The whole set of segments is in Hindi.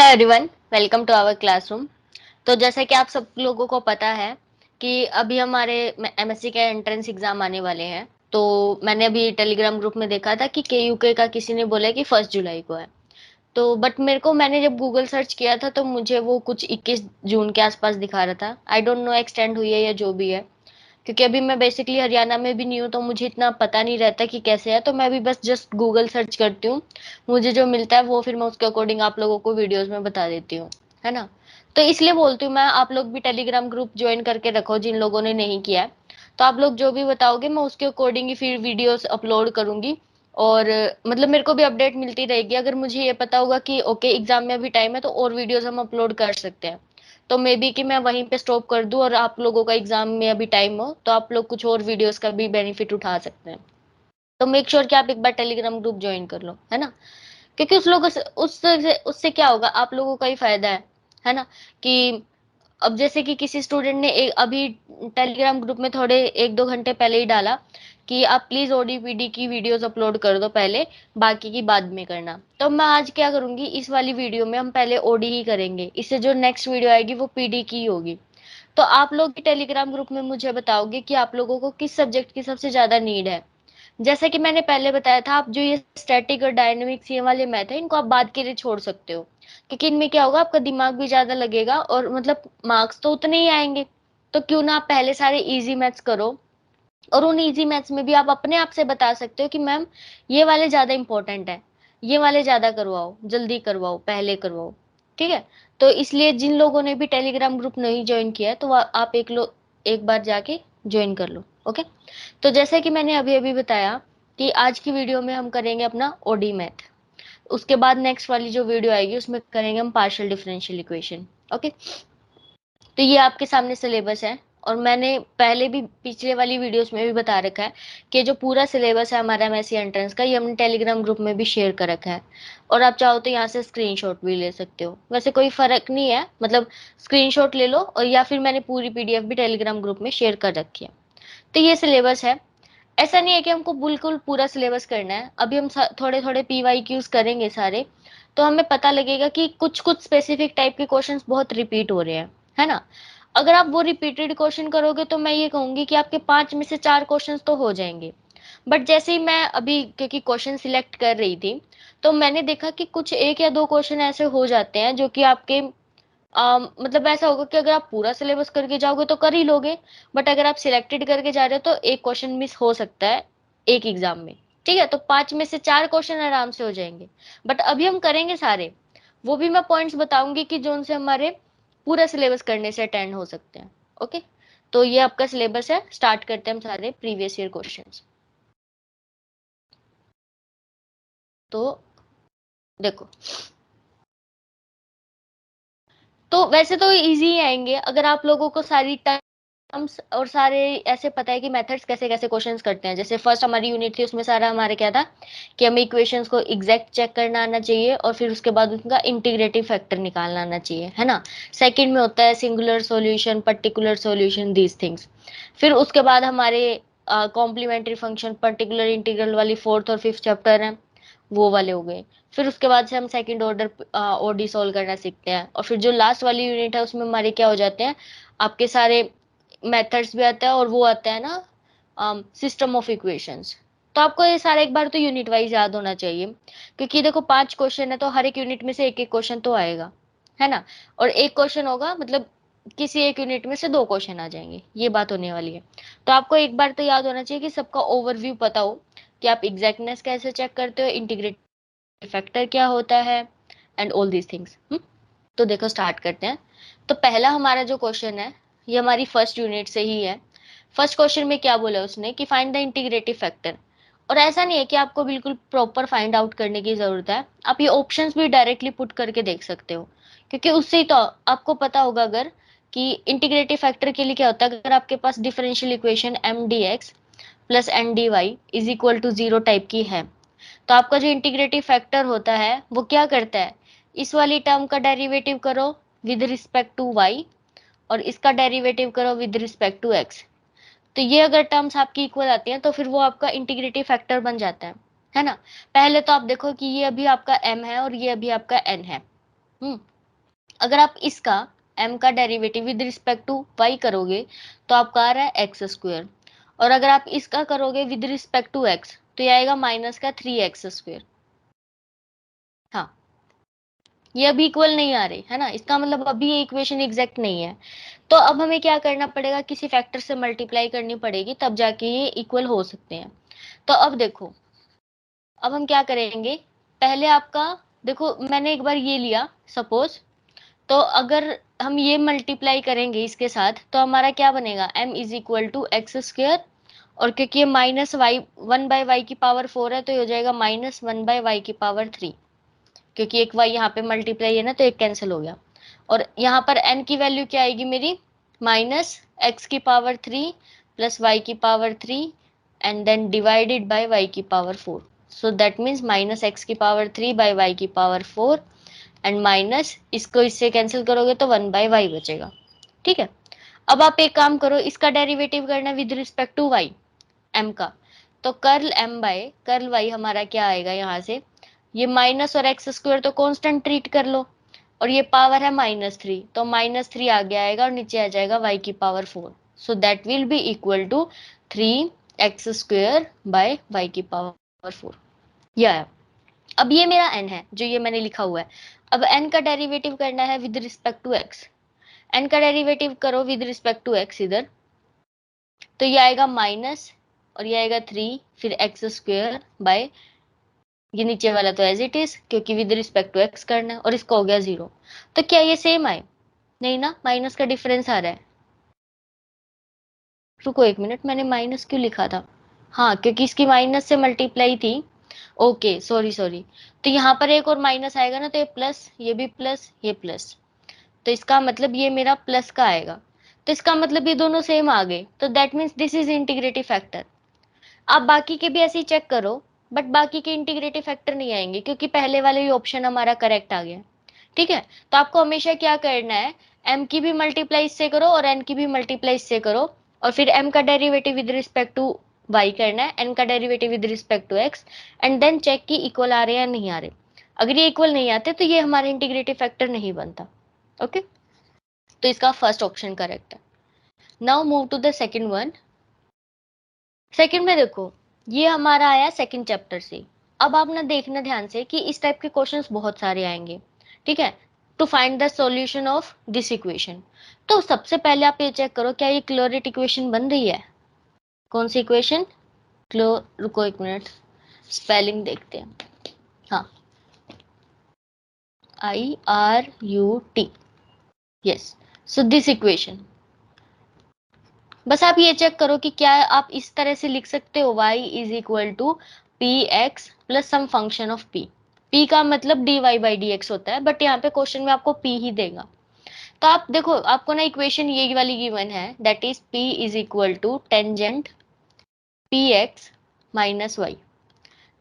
Hello everyone, welcome to our classroom. तो जैसे कि आप सब लोगों को पता है कि अभी हमारे एमएससी के एंट्रेंस एग्जाम आने वाले हैं। तो मैंने अभी टेलीग्राम ग्रुप में देखा था कि केयूके का किसी ने बोला कि 1 जुलाई को है। तो बट मेरे को मैंने जब गूगल सर्च किया था तो मुझे वो कुछ 21 जून के आसपास दिखा रहा था। आई डोंट नो एक्सटेंड हुई है या जो भी है, क्योंकि अभी मैं बेसिकली हरियाणा में भी नहीं हूँ तो मुझे इतना पता नहीं रहता कि कैसे है। तो मैं भी बस जस्ट गूगल सर्च करती हूँ, मुझे जो मिलता है वो फिर मैं उसके अकॉर्डिंग आप लोगों को वीडियोस में बता देती हूँ, है ना। तो इसलिए बोलती हूँ मैं, आप लोग भी टेलीग्राम ग्रुप ज्वाइन करके रखो जिन लोगों ने नहीं किया है। तो आप लोग जो भी बताओगे मैं उसके अकॉर्डिंग ही फिर वीडियोस अपलोड करूंगी। और मतलब मेरे को भी अपडेट मिलती रहेगी। अगर मुझे ये पता होगा कि ओके एग्जाम में अभी टाइम है तो और वीडियोस हम अपलोड कर सकते हैं। तो मे बी कि मैं वहीं पे स्टॉप कर दूं और आप लोगों का एग्जाम में अभी टाइम हो तो आप लोग कुछ और वीडियोस का भी बेनिफिट उठा सकते हैं। तो मेक श्योर कि आप एक बार टेलीग्राम ग्रुप ज्वाइन कर लो, है ना। क्योंकि उस लोगों से उससे क्या होगा, आप लोगों का ही फायदा है ना। कि अब जैसे कि किसी स्टूडेंट ने अभी टेलीग्राम ग्रुप में थोड़े 1-2 घंटे पहले ही डाला कि आप प्लीज ओडीपीडी की वीडियोस अपलोड कर दो पहले, बाकी की बाद में करना। तो मैं आज क्या करूंगी, इस वाली वीडियो में हम पहले ओडी ही करेंगे, इससे जो नेक्स्ट वीडियो आएगी वो पीडी की ही होगी। तो आप लोग टेलीग्राम ग्रुप में मुझे बताओगे कि आप लोगों को किस सब्जेक्ट की सबसे ज्यादा नीड है। जैसे कि मैंने पहले बताया था, आप जो ये स्टैटिक और डायनेमिक्स ये वाले मैथ है इनको आप बाद के लिए छोड़ सकते हो, क्योंकि इनमें क्या होगा, आपका दिमाग भी ज्यादा लगेगा और मतलब मार्क्स तो उतने ही आएंगे। तो क्यों ना आप पहले सारे इजी मैथ्स करो, और उन इजी मैथ्स में भी आप अपने आप से बता सकते हो कि मैम ये वाले ज्यादा इंपॉर्टेंट है, ये वाले ज्यादा करवाओ, जल्दी करवाओ, पहले करवाओ। ठीक है। तो इसलिए जिन लोगों ने भी टेलीग्राम ग्रुप नहीं ज्वाइन किया है तो आप एक बार जाके ज्वाइन कर लो। ओके। तो जैसे कि मैंने अभी अभी बताया कि आज की वीडियो में हम करेंगे अपना ओडी मैथ। उसके बाद नेक्स्ट वाली जो वीडियो आएगी उसमें करेंगे हम पार्शियल डिफरेंशियल इक्वेशन। ओके। तो ये आपके सामने सिलेबस है, और मैंने पहले भी पिछले वाली वीडियोस में भी बता रखा है कि जो पूरा सिलेबस है हमारा एमएससी एंट्रेंस का, ये हमने टेलीग्राम ग्रुप में भी शेयर कर रखा है। और आप चाहो तो यहाँ से स्क्रीनशॉट भी ले सकते हो, वैसे कोई फर्क नहीं है, मतलब स्क्रीनशॉट ले लो और या फिर मैंने पूरी पीडीएफ भी टेलीग्राम ग्रुप में शेयर कर रखी है। तो ये सिलेबस है। ऐसा नहीं है कि हमको बिल्कुल पूरा सिलेबस करना है, अभी हम थोड़े थोड़े पीवाईक्यूज करेंगे सारे। तो हमें पता लगेगा कि कुछ कुछ स्पेसिफिक टाइप के क्वेश्चंस बहुत रिपीट हो रहे हैं, है ना। अगर आप वो रिपीटेड क्वेश्चन करोगे तो मैं ये कहूंगी कि आपके 5 में से 4 क्वेश्चंस तो हो जाएंगे। बट जैसे ही मैं अभी क्योंकि क्वेश्चन सिलेक्ट कर रही थी तो मैंने देखा कि कुछ 1 या 2 क्वेश्चन ऐसे हो जाते हैं जो कि आपके मतलब ऐसा होगा कि अगर आप पूरा सिलेबस करके जाओगे तो कर ही लोगे, बट अगर आप सिलेक्टेड करके जा रहे हो तो एक क्वेश्चन मिस हो सकता है एक एग्जाम में। ठीक है। तो 5 में से 4 क्वेश्चन आराम से हो जाएंगे। बट अभी हम करेंगे सारे, वो भी मैं पॉइंट्स बताऊंगी कि जो उनसे हमारे पूरा सिलेबस करने से अटेंड हो सकते हैं। ओके। तो ये आपका सिलेबस है, स्टार्ट करते हैं हम सारे प्रीवियस ईयर क्वेश्चंस। तो देखो, तो वैसे तो इजी ही आएंगे अगर आप लोगों को सारी टर्म्स और सारे ऐसे पता है कि मेथड्स कैसे कैसे क्वेश्चंस करते हैं। जैसे फर्स्ट हमारी यूनिट थी उसमें सारा हमारे क्या था कि हमें इक्वेशंस को एग्जैक्ट चेक करना आना चाहिए और फिर उसके बाद उनका इंटीग्रेटिव फैक्टर निकालना आना चाहिए, है ना। सेकंड में होता है singular solution, particular solution, these things. फिर उसके बाद हमारे कॉम्प्लीमेंट्री फंक्शन, पर्टिकुलर इंटीग्रल वाली फोर्थ और फिफ्थ चैप्टर है, वो वाले हो गए। फिर उसके बाद से हम सेकंड ऑर्डर ओडी सॉल्व करना सीखते हैं, और फिर जो लास्ट वाली यूनिट है उसमें हमारे क्या हो जाते हैं, आपके सारे मेथड्स भी आता है और वो आता है ना सिस्टम ऑफ इक्वेशंस। तो आपको ये सारा एक बार तो यूनिट वाइज याद होना चाहिए, क्योंकि देखो 5 क्वेश्चन है तो हर एक यूनिट में से एक एक क्वेश्चन तो आएगा, है ना। और एक क्वेश्चन होगा मतलब किसी एक यूनिट में से 2 क्वेश्चन आ जाएंगे, ये बात होने वाली है। तो आपको एक बार तो याद होना चाहिए कि सबका ओवरव्यू पता हो कि आप एग्जैक्टनेस कैसे चेक करते हो, इंटीग्रेट फैक्टर क्या होता है, एंड ऑल दीज थिंग्स। तो देखो स्टार्ट करते हैं। तो पहला हमारा जो क्वेश्चन है ये हमारी फर्स्ट यूनिट से ही है। फर्स्ट क्वेश्चन में क्या बोला उसने कि फाइंड द इंटीग्रेटिव फैक्टर। और ऐसा नहीं है कि आपको बिल्कुल प्रॉपर फाइंड आउट करने की जरूरत है, आप ये ऑप्शंस भी डायरेक्टली पुट करके देख सकते हो, क्योंकि उससे ही तो आपको पता होगा अगर कि इंटीग्रेटिव फैक्टर के लिए क्या होता है। अगर आपके पास differential equation M D x plus N D Y is equal to 0 type की है, तो आपका जो इंटीग्रेटिव फैक्टर होता है वो क्या करता है, इस वाली टर्म का डेरिवेटिव करो विद रिस्पेक्ट टू y, और इसका डेरिवेटिव करो विद रिस्पेक्ट टू x। तो ये अगर टर्म्स आपकी इक्वल आती हैं तो फिर वो आपका इंटीग्रेटिव फैक्टर बन जाता है ना। पहले तो आप देखो कि ये अभी आपका m है और ये अभी आपका n है। अगर आप इसका m का derivative with respect to y करोगे तो आपका आ रहा है एक्स स्क्वायर, और अगर आप इसका करोगे विद रिस्पेक्ट टू x तो ये आएगा माइनस का 3x²। हाँ, ये अभी इक्वल नहीं आ रही है ना, इसका मतलब अभी ये इक्वेशन एग्जैक्ट नहीं है। तो अब हमें क्या करना पड़ेगा, किसी फैक्टर से मल्टीप्लाई करनी पड़ेगी, तब जाके ये इक्वल हो सकते हैं। तो अब देखो, अब हम क्या करेंगे, पहले आपका देखो मैंने एक बार ये लिया सपोज, तो अगर हम ये मल्टीप्लाई करेंगे इसके साथ तो हमारा क्या बनेगा, m is equal to x², और क्योंकि ये माइनस वाई 1/y की पावर 4 है तो ये हो जाएगा -1/y की पावर 3, क्योंकि एक y यहाँ पे मल्टीप्लाई है ना तो एक कैंसिल हो गया। और यहाँ पर n की वैल्यू क्या आएगी मेरी, -x³ प्लस y की power 3 and then divided by y की power 4। So that means -x³ by y की पावर 4 एंड माइनस इसको इससे कैंसिल करोगे तो 1/y बचेगा। ठीक है, अब आप एक काम करो, इसका डेरिवेटिव करना with respect to y, m का, तो curl m by curl y हमारा क्या आएगा, यहाँ से ये माइनस और x² तो कांस्टेंट ट्रीट कर लो, और ये पावर है -3 तो -3 आगे आएगा और नीचे आ जाएगा y की power 4। So that will be equal to 3x² by y की पावर 4। या अब ये मेरा n है जो ये मैंने लिखा हुआ है। अब n का डेरिवेटिव करना है with respect to x, n का डेरिवेटिव करो विद रिस्पेक्ट टू x इधर, तो ये आएगा माइनस और ये आएगा 3 फिर x² बाय ये नीचे वाला तो एज इट इज क्योंकि विद रिस्पेक्ट टू x करना है, और इसका हो गया 0। तो क्या ये सेम आए, नहीं ना, माइनस का डिफरेंस आ रहा है। रुको एक मिनट, मैंने माइनस क्यों लिखा था, हाँ क्योंकि इसकी माइनस से मल्टीप्लाई थी। ओके सॉरी सॉरी, तो यहाँ पर एक और माइनस आएगा ना, तो ये प्लस, ये भी प्लस, ये प्लस, तो इसका मतलब ये मेरा प्लस का आएगा, तो इसका मतलब ये दोनों सेम आ गए, तो that means this is integrative factor. आप बाकी के भी ऐसे ही चेक करो, बट बाकी के इंटीग्रेटिव फैक्टर नहीं आएंगे क्योंकि पहले वाले ही ऑप्शन हमारा करेक्ट आ गया। ठीक है, तो आपको हमेशा क्या करना है, m की भी मल्टीप्लाई इससे करो और n की भी मल्टीप्लाई इससे करो, और फिर m का derivative with respect to y करना है, n का derivative with respect to x, and then check की इक्वल आ रहे हैं या नहीं आ रहे। अगर ये इक्वल नहीं आते तो ये हमारा इंटीग्रेटिव फैक्टर नहीं बनता। ओके, तो इसका फर्स्ट ऑप्शन करेक्ट है। Now move to the second one. Second में देखो, ये हमारा आया सेकंड चैप्टर से। अब आप ना देखना ध्यान से कि इस टाइप के क्वेश्चंस बहुत सारे आएंगे। ठीक है, to find the solution of this equation, तो सबसे पहले आप ये चेक करो क्या ये क्लोरेट इक्वेशन बन रही है। कौन सी इक्वेशन, क्लो, रुको एक मिनट, स्पेलिंग देखते हैं। हाँ, IRUT, yes. So this equation, बस आप ये चेक करो कि क्या आप इस तरह से लिख सकते हो, y is equal to P X plus some function of p। p का मतलब dy/dx होता है, बट यहाँ पे क्वेश्चन में आपको p ही देगा। तो आप देखो, आपको ना इक्वेशन ये वाली गिवन है, that is p is equal to tangent P X minus Y.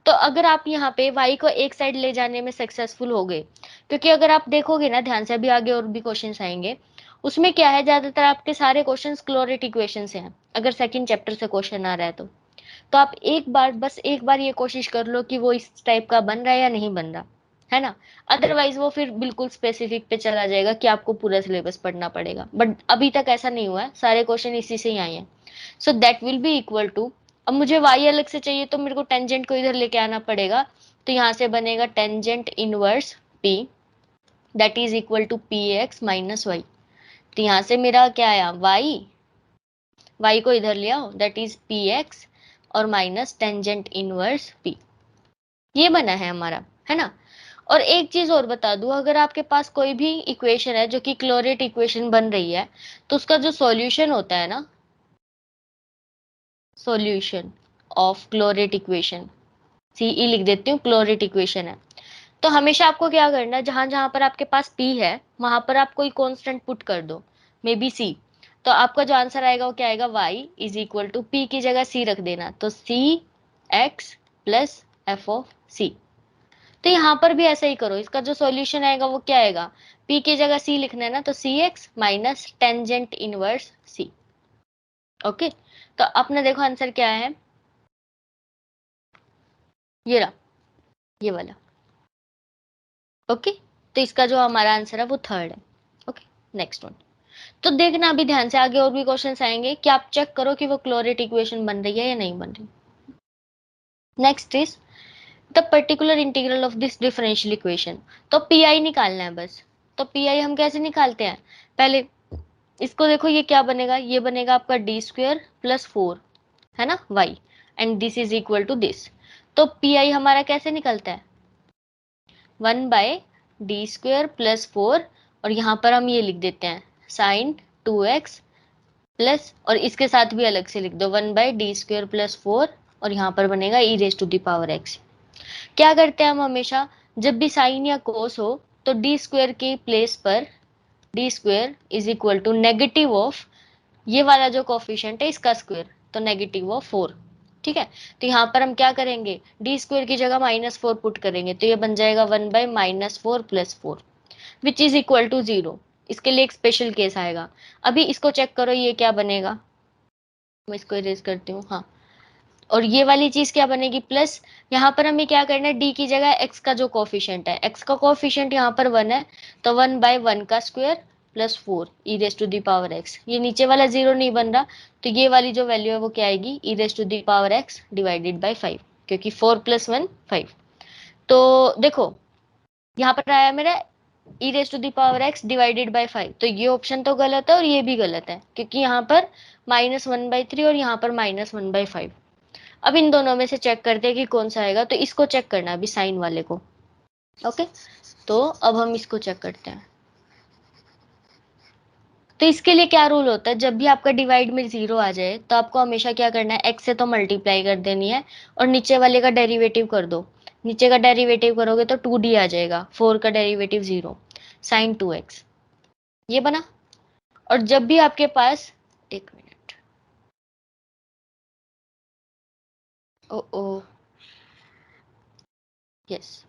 तो अगर आप यहाँ पे y को एक साइड ले जाने में सक्सेसफुल हो गए, क्योंकि अगर आप देखोगे ना ध्यान से, अभी आगे और भी क्वेश्चंस आएंगे, उसमें क्या है, ज्यादातर आपके सारे क्वेश्चंस क्लोरेट इक्वेशन से हैं, अगर सेकंड चैप्टर से क्वेश्चन आ रहा है तो आप एक बार, बस एक बार ये कोशिश कर लो कि वो इस टाइप का बन रहा है या नहीं बन रहा है ना। अदरवाइज वो फिर बिल्कुल स्पेसिफिक पे चला जाएगा कि आपको पूरा सिलेबस पढ़ना पड़ेगा, बट अभी तक ऐसा नहीं हुआ है, सारे क्वेश्चन इसी से ही आए हैं। So that will be equal to, अब मुझे y अलग से चाहिए तो मेरे को टेंजेंट को इधर लेके आना पड़ेगा, तो यहाँ से बनेगा tangent inverse p, that is equal to P X minus Y. तो यहाँ से मेरा क्या आया, y को इधर ले आओ, दैट इज पी एक्स और माइनस टेंजेंट इनवर्स p। ये बना है हमारा, है ना। और एक चीज और बता दूं, अगर आपके पास कोई भी इक्वेशन है जो कि क्लोरेट इक्वेशन बन रही है, तो उसका जो सॉल्यूशन होता है ना, solution of Clairaut equation, CE लिख देती हूँ, क्लोरेट इक्वेशन है, तो हमेशा आपको क्या करना है, जहां जहां पर आपके पास p है वहां पर आप कोई कांस्टेंट पुट कर दो, मे बी c। तो आपका जो आंसर आएगा वो क्या आएगा, y is equal to p की जगह c रख देना, तो c x प्लस f ऑफ c। तो यहाँ पर भी ऐसा ही करो, इसका जो सॉल्यूशन आएगा वो क्या आएगा, p की जगह c लिखना है ना, तो C X minus tangent inverse c। Okay, तो अपना देखो आंसर क्या है, ये रहा, ये वाला। ओके, तो इसका जो हमारा आंसर है वो थर्ड है। Next one. तो देखना अभी ध्यान से, आगे और भी क्वेश्चंस आएंगे कि आप चेक करो कि वो क्लोरेट इक्वेशन बन रही है या नहीं बन रही। Next is the particular integral of this differential equation. तो पी आई निकालना है बस। तो पी आई हम कैसे निकालते हैं, पहले इसको देखो, ये क्या बनेगा, ये बनेगा आपका डी स्क्वेयर प्लस 4, है ना, Y, and this is equal to this. तो पी आई हमारा कैसे निकलता है, 1/d² + 4, और यहाँ पर हम ये लिख देते हैं साइन 2x प्लस, और इसके साथ भी अलग से लिख दो 1/d² + 4, और यहाँ पर बनेगा e⁻x। क्या करते हैं हम हमेशा, जब भी साइन या कोस हो तो डी स्क्वेयर के प्लेस पर D square is equal to negative of ये वाला जो कोफिशिएंट है इसका स्क्वायर, तो -4। ठीक है, तो यहाँ पर हम क्या करेंगे, डी स्क्वायर की जगह -4 पुट करेंगे, तो ये बन जाएगा 1/-4 + 4 विच इज इक्वल टू 0। इसके लिए एक स्पेशल केस आएगा। अभी इसको चेक करो, ये क्या बनेगा, मैं इसको इरेज करती हूँ, हाँ। और ये वाली चीज क्या बनेगी, प्लस, यहाँ पर हमें क्या करना है, डी की जगह एक्स का जो कोफिशिएंट है, एक्स का कोफिशिएंट यहाँ पर 1 है, तो 1/1 का स्क्वायर +4 e⁻x। ये नीचे वाला 0 नहीं बन रहा, तो ये वाली जो वैल्यू है वो क्या आएगी, e⁻x डिवाइडेड बाई 5, क्योंकि 4 + 1 5। तो देखो यहाँ पर आया मेरा e⁻x डिवाइडेड बाई 5, तो ये ऑप्शन तो गलत है और ये भी गलत है, क्योंकि यहाँ पर -1/3 और यहाँ पर -1/5। अब इन दोनों में से चेक करते हैं कि कौन सा आएगा, तो इसको चेक करना है अभी साइन वाले को। ओके, तो अब हम इसको चेक करते हैं। तो इसके लिए क्या रूल होता है, जब भी आपका डिवाइड में 0 आ जाए तो आपको हमेशा क्या करना है, x से तो मल्टीप्लाई कर देनी है और नीचे वाले का डेरिवेटिव कर दो। नीचे का डेरिवेटिव करोगे तो 2d आ जाएगा, 4 का डेरिवेटिव 0, साइन 2x, ये बना। और जब भी आपके पास, एक मिनट, ओ ओ, यस,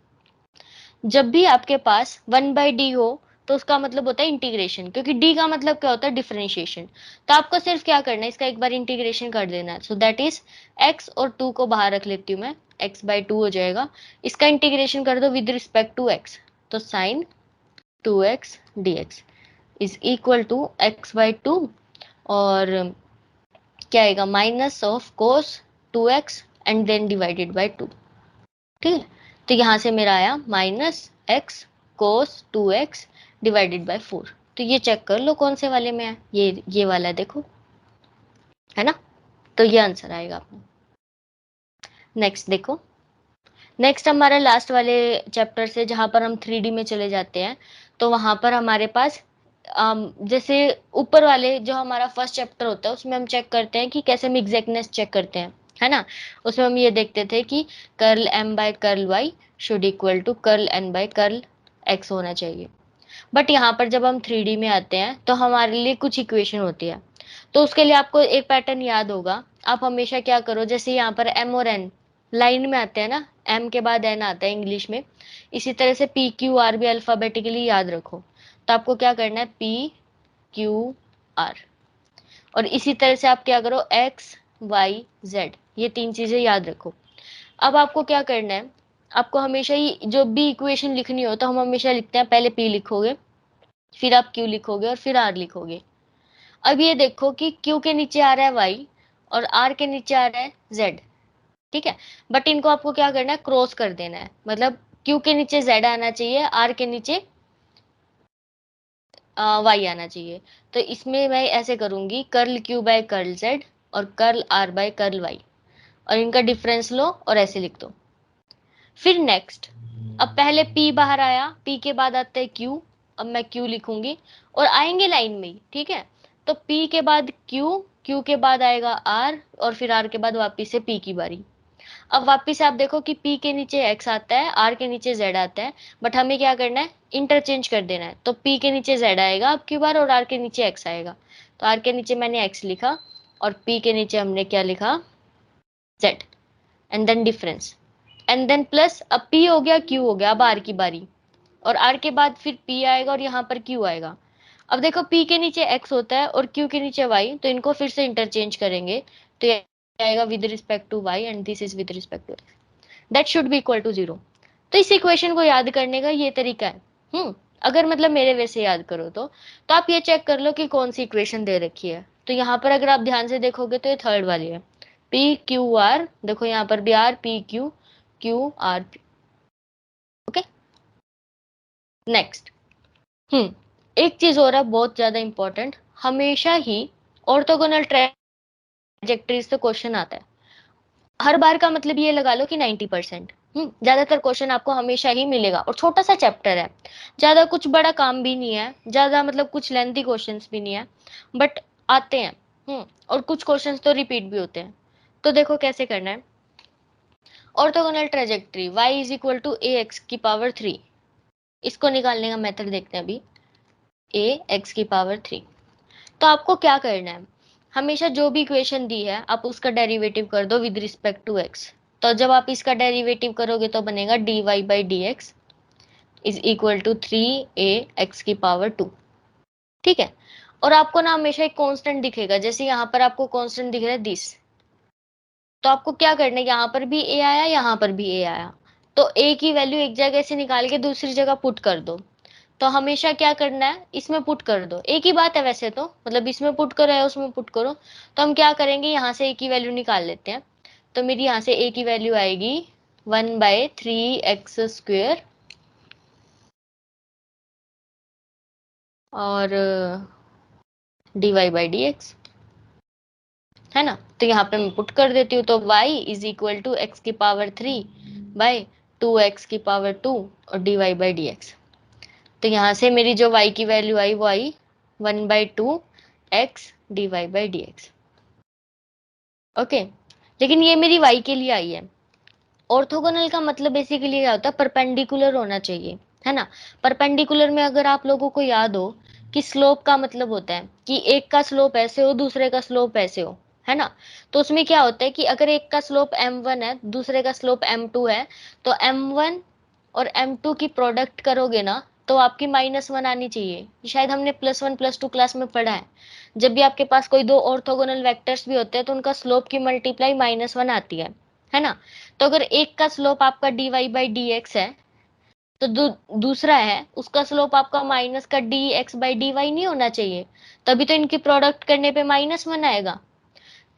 जब भी आपके पास 1/d हो तो उसका मतलब होता है इंटीग्रेशन, क्योंकि d का मतलब क्या होता है, डिफरेंशिएशन। तो आपको सिर्फ क्या करना है, इसका एक बार इंटीग्रेशन कर देना है। सो दैट इज x, और 2 को बाहर रख लेती हूँ मैं, x/2 हो जाएगा। इसका इंटीग्रेशन कर दो विद रिस्पेक्ट टू x, तो sine 2x dx is equal to x/2, और क्या आएगा, minus of cos 2x and then divided by 2। ठीक है, तो यहां से मेरा आया -x cos 2x divided by 4। तो ये चेक कर लो कौन से वाले में है, ये वाला देखो, है ना, तो ये आंसर आएगा अपना। नेक्स्ट देखो, नेक्स्ट हमारा लास्ट वाले चैप्टर से जहां पर हम 3D में चले जाते हैं, तो वहां पर हमारे पास जैसे ऊपर वाले जो हमारा फर्स्ट चैप्टर होता है उसमें हम चेक करते हैं कि कैसे हम एग्जैक्टनेस चेक करते हैं, है ना। उसमें हम ये देखते थे कि कर्ल m/कर्ल y should equal to curl n/कर्ल x होना चाहिए। बट यहाँ पर जब हम 3D में आते हैं तो हमारे लिए कुछ इक्वेशन होती है, तो उसके लिए आपको एक पैटर्न याद होगा। आप हमेशा क्या करो, जैसे यहाँ पर m और n लाइन में आते हैं ना, m के बाद n आता है इंग्लिश में, इसी तरह से p q r भी अल्फाबेटिकली याद रखो। तो आपको क्या करना है, p q r, और इसी तरह से आप क्या करो, x y z, ये 3 चीजें याद रखो। अब आपको क्या करना है, आपको हमेशा ही जो भी इक्वेशन लिखनी हो तो हम हमेशा लिखते हैं, पहले p लिखोगे, फिर आप q लिखोगे और फिर r लिखोगे। अब ये देखो कि q के नीचे आ रहा है y और r के नीचे आ रहा है z, ठीक है, बट इनको आपको क्या करना है, क्रॉस कर देना है, मतलब q के नीचे z आना चाहिए, r के नीचे y आना चाहिए। तो इसमें मैं ऐसे करूंगी, curl q by curl z और curl r by curl y, और इनका डिफरेंस लो और ऐसे लिख दो। फिर नेक्स्ट, अब पहले p बाहर आया, p के बाद आता है q, अब मैं q लिखूंगी और आएंगे लाइन में ही, ठीक है। तो p के बाद q, q के बाद आएगा r, और फिर r के बाद वापिस से p की बारी। अब वापिस से आप देखो कि p के नीचे x आता है, r के नीचे z आता है, बट हमें क्या करना है, इंटरचेंज कर देना है। तो p के नीचे z आएगा अब की बार, और r के नीचे x आएगा। तो r के नीचे मैंने x लिखा और p के नीचे हमने क्या लिखा, z, and then difference, and then plus, अब p हो गया, q हो गया, अब r की बारी, और r के बाद फिर p आएगा और यहाँ पर q आएगा। अब देखो p के नीचे x होता है और q के नीचे y, तो इनको फिर से इंटरचेंज करेंगे, तो ये आएगा with respect to y and this is with respect to x, that should be equal to 0। तो इस इक्वेशन को याद करने का ये तरीका है। अगर मतलब मेरे वैसे याद करो तो आप ये चेक कर लो कि कौन सी इक्वेशन दे रखी है। तो यहाँ पर अगर आप ध्यान से देखोगे तो ये थर्ड वाली है, पी क्यू आर, देखो यहाँ पर भी R, P Q, Q R P. Okay, next. एक चीज और है बहुत ज्यादा इंपॉर्टेंट, हमेशा ही ऑर्थोगोनल ट्रैजेक्टरीज से क्वेश्चन आता है। हर बार का मतलब ये लगा लो कि 90%। ज्यादातर क्वेश्चन आपको हमेशा ही मिलेगा, और छोटा सा चैप्टर है, ज्यादा कुछ बड़ा काम भी नहीं है, ज्यादा मतलब कुछ लेंथी क्वेश्चंस भी नहीं है, बट आते हैं। और कुछ क्वेश्चंस तो रिपीट भी होते हैं। तो देखो कैसे करना है। Orthogonal trajectory y is equal to A X की पावर 3, इसको निकालने का मेथड देखते हैं अभी। ए एक्स की पावर 3, तो आपको क्या करना है, हमेशा जो भी इक्वेशन दी है आप उसका डेरिवेटिव कर दो विद रिस्पेक्ट टू एक्स। तो जब आप इसका डेरिवेटिव करोगे तो बनेगा dy by D x is equal to 3a x की पावर 2। ठीक है, और आपको ना हमेशा एक कांस्टेंट दिखेगा, जैसे यहाँ पर आपको कांस्टेंट दिख रहा है दिस, तो आपको क्या करना है, यहाँ पर भी ए आया, यहाँ पर भी ए आया, तो ए की वैल्यू एक जगह से निकाल के दूसरी जगह पुट कर दो। तो हमेशा क्या करना है, इसमें पुट कर दो, एक ही बात है वैसे तो, मतलब इसमें पुट करो या उसमें पुट करो। तो हम क्या करेंगे, यहाँ से ए की वैल्यू निकाल लेते हैं। तो मेरी यहाँ से ए की वैल्यू आएगी 1/3x² और dy/dx, है ना। तो यहाँ पे मैं पुट कर देती हूँ, तो y is equal to X की पावर 3/2x की पावर 2 और dy/dx। तो यहाँ से मेरी जो y की वैल्यू आई वो आई 1/2x dy/dx। ओके, लेकिन ये मेरी y के लिए आई है। ऑर्थोगोनल का मतलब बेसिकली क्या होता है, परपेंडिकुलर होना चाहिए, है ना। परपेंडिकुलर में अगर आप लोगों को याद हो कि स्लोप का मतलब होता है कि एक का स्लोप ऐसे हो, दूसरे का स्लोप ऐसे हो, है ना। तो उसमें क्या होता है कि अगर एक का स्लोप m1 है, दूसरे का स्लोप m2 है, तो m1 और m2 की प्रोडक्ट करोगे ना तो आपकी -1 आनी चाहिए। शायद हमने +1 +2 क्लास में पढ़ा है, जब भी आपके पास कोई दो ऑर्थोगोनल वेक्टर्स भी होते हैं तो उनका स्लोप की मल्टीप्लाई -1 आती है ना। तो अगर एक का स्लोप आपका dy/dx है, तो दूसरा है उसका स्लोप आपका माइनस का dx/dy नहीं होना चाहिए, तभी तो इनकी प्रोडक्ट करने पे -1 आएगा।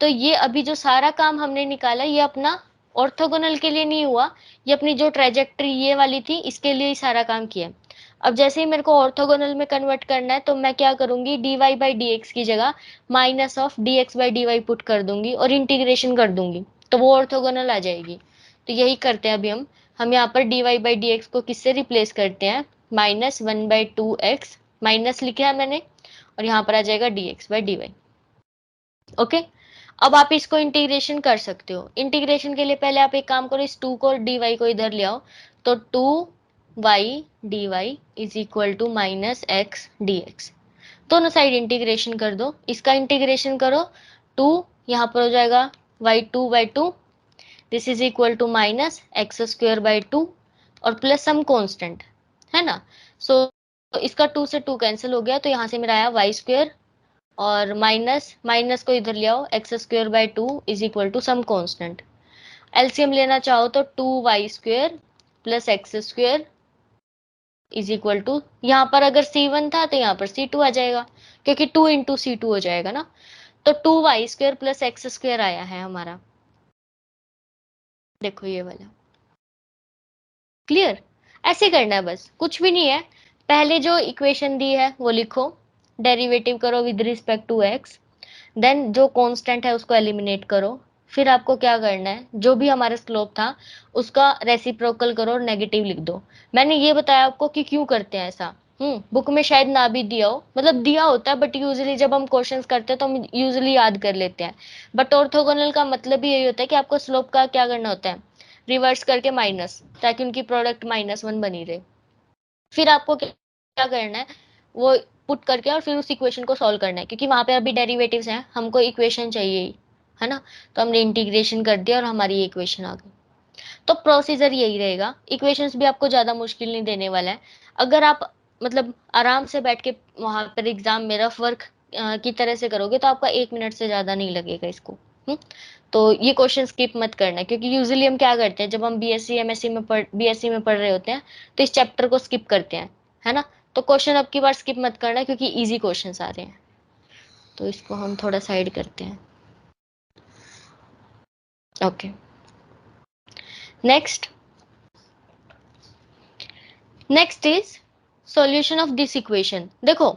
तो ये अभी जो सारा काम हमने निकाला ये अपना ऑर्थोगोनल के लिए नहीं हुआ, ये अपनी जो ट्रेजेक्ट्री ये वाली थी इसके लिए ही सारा काम किया। अब जैसे ही मेरे को ऑर्थोगोनल में कन्वर्ट करना है तो मैं क्या करूंगी, dy/dx की जगह -dx/dy पुट कर दूंगी और इंटीग्रेशन कर दूंगी, तो वो ऑर्थोगोनल आ जाएगी। तो यही करते हैं अभी हम यहाँ पर dy/dx को किससे रिप्लेस करते हैं, -1/2x, माइनस लिखा है मैंने, और यहाँ पर आ जाएगा dx/dy। ओके, अब आप इसको इंटीग्रेशन कर सकते हो। इंटीग्रेशन के लिए पहले आप एक काम करो, इस 2 को और dy को इधर ले आओ, तो 2y dy is equal to -x dx। दोनों साइड इंटीग्रेशन कर दो, इसका इंटीग्रेशन करो, 2 यहाँ पर हो जाएगा y2/2, this is equal to -x²/2 और प्लस सम कांस्टेंट, है ना। सो इसका 2 से 2 कैंसिल हो गया, तो यहाँ से मेरा आया y² और माइनस माइनस को इधर ले आओ, x²/2 is equal to some constant. LCM लेना चाहो तो 2y² plus x² is equal to, यहाँ पर अगर c1 था तो यहाँ पर c2 आ जाएगा, क्योंकि 2 इंटू c2 हो जाएगा ना। तो 2y² प्लस x² आया है हमारा, देखो ये वाला। क्लियर, ऐसे करना है बस, कुछ भी नहीं है। पहले जो इक्वेशन दी है वो लिखो, डेरिवेटिव करो with respect to X, then जो कांस्टेंट है उसको एलिमिनेट करो। फिर आपको क्या करना है, जो भी हमारा स्लोप था उसका रेसिप्रोकल करो और नेगेटिव लिख दो। मैंने ये बताया आपको कि क्यों करते हैं ऐसा। बुक में शायद ना भी दिया हो, मतलब दिया होता है बट यूजुअली जब हम क्वेश्चंस करते हैं तो हम यूजुअली याद कर लेते हैं। बट ऑर्थोगोनल का मतलब भी यही होता है कि आपको स्लोप का क्या करना होता है, रिवर्स करके माइनस, ताकि उनकी प्रोडक्ट -1 बनी रहे। फिर आपको क्या करना है, वो पुट करके और फिर उस इक्वेशन को सॉल्व करना है, क्योंकि वहां पे अभी डेरिवेटिव्स हैं, हमको इक्वेशन चाहिए ही, है ना। तो हमने इंटीग्रेशन कर दिया और हमारी ये इक्वेशन आ गई। तो प्रोसीजर यही रहेगा, इक्वेशंस भी आपको ज्यादा मुश्किल नहीं देने वाला है। अगर आप मतलब आराम से बैठ के वहां पर एग्जाम में रफ वर्क की तरह से करोगे तो आपका 1 मिनट से ज्यादा नहीं लगेगा इसको। तो ये क्वेश्चन स्किप मत करना, क्योंकि यूजुअली हम क्या करते हैं जब हम बीएससी एमएससी में बीएससी में पढ़ रहे होते हैं तो इस चैप्टर को स्किप करते हैं, है ना। तो क्वेश्चन अब की बार स्किप मत करना क्योंकि इजी क्वेश्चंस आ रहे हैं। तो इसको हम थोड़ा साइड करते हैं। Okay, next next is solution of this equation. देखो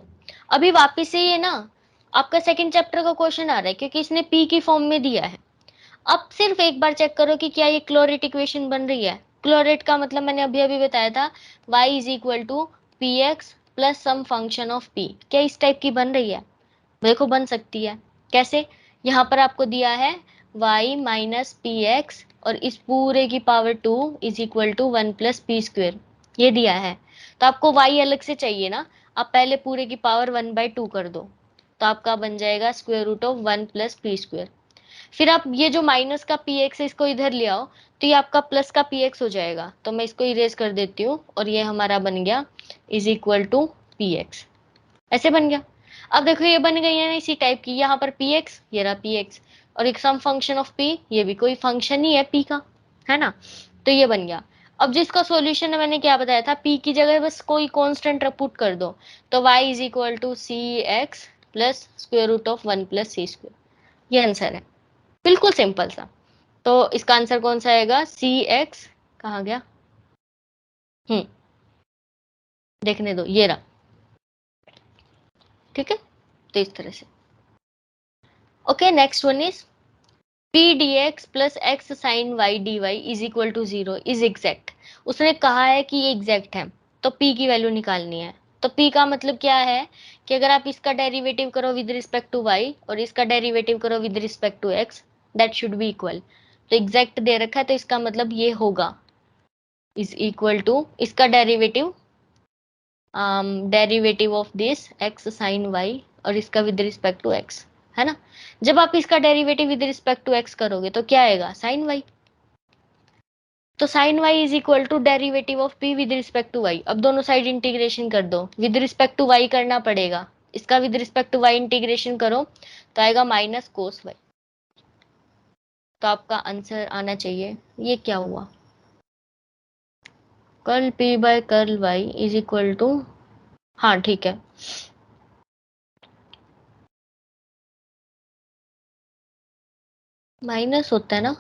अभी वापस से ये ना आपका सेकंड चैप्टर का क्वेश्चन आ रहा है क्योंकि इसने पी की फॉर्म में दिया है। अब सिर्फ एक बार चेक करो कि क्या ये क्लोरेट इक्वेशन बन रही है। क्लोरेट का मतलब मैंने अभी अभी बताया था, y is equal to P X plus some function of p। क्या इस टाइप की बन रही है? देखो बन सकती है। कैसे? यहाँ पर आपको दिया है y माइनस पी एक्स और इस पूरे की power 2 is equal to 1 plus P square, ये दिया है। तो आपको y अलग से चाहिए ना, आप पहले पूरे की पावर 1/2 कर दो, तो आपका बन जाएगा square root of 1 plus P square. फिर आप ये जो माइनस का पी एक्स है इसको इधर ले आओ, तो ये आपका प्लस का पी एक्स हो जाएगा। तो मैं इसको इरेज कर देती हूँ और ये हमारा बन गया is equal to P X. ऐसे बन गया। अब देखो ये बन गई है ना इसी टाइप की, यहाँ पर पी एक्स, ये रहा पी एक्स, और एक सम फंक्शन ऑफ पी, ये भी कोई फंक्शन ही है पी का, है ना। तो ये बन गया। अब जिसका सॉल्यूशन है मैंने क्या बताया था, पी की जगह बस कोई कांस्टेंट पुट कर दो, तो y is equal to C X plus square root of 1 plus C square. ये आंसर है, बिल्कुल सिंपल सा। तो इसका आंसर कौन सा आएगा? सी एक्स कहाँ गया? देखने दो, ये रहा। ठीक है, तो इस तरह से। Okay, next one is P D x plus X sine Y D Y is equal to 0 is exact. उसने कहा है कि ये एग्जैक्ट है, तो p की वैल्यू निकालनी है। तो p का मतलब क्या है कि अगर आप इसका डेरिवेटिव करो विद रिस्पेक्ट टू y और इसका डेरिवेटिव करो with respect to x, that should be equal. तो एग्जैक्ट दे रखा है तो इसका मतलब ये होगा इज इक्वल टू इसका derivative, derivative of this x sine y और इसका विद रिस्पेक्ट टू x, है ना। जब आप इसका derivative with respect to x करोगे तो क्या आएगा? Sine y। तो sine y is equal to derivative of p with respect to y। अब दोनों साइड इंटीग्रेशन कर दो, विद रिस्पेक्ट टू y करना पड़ेगा, इसका with respect to y integration करो तो आएगा माइनस कोस y। तो आपका आंसर आना चाहिए, ये क्या हुआ, curl p by curl y is equal to, हाँ ठीक है, माइनस होता है ना।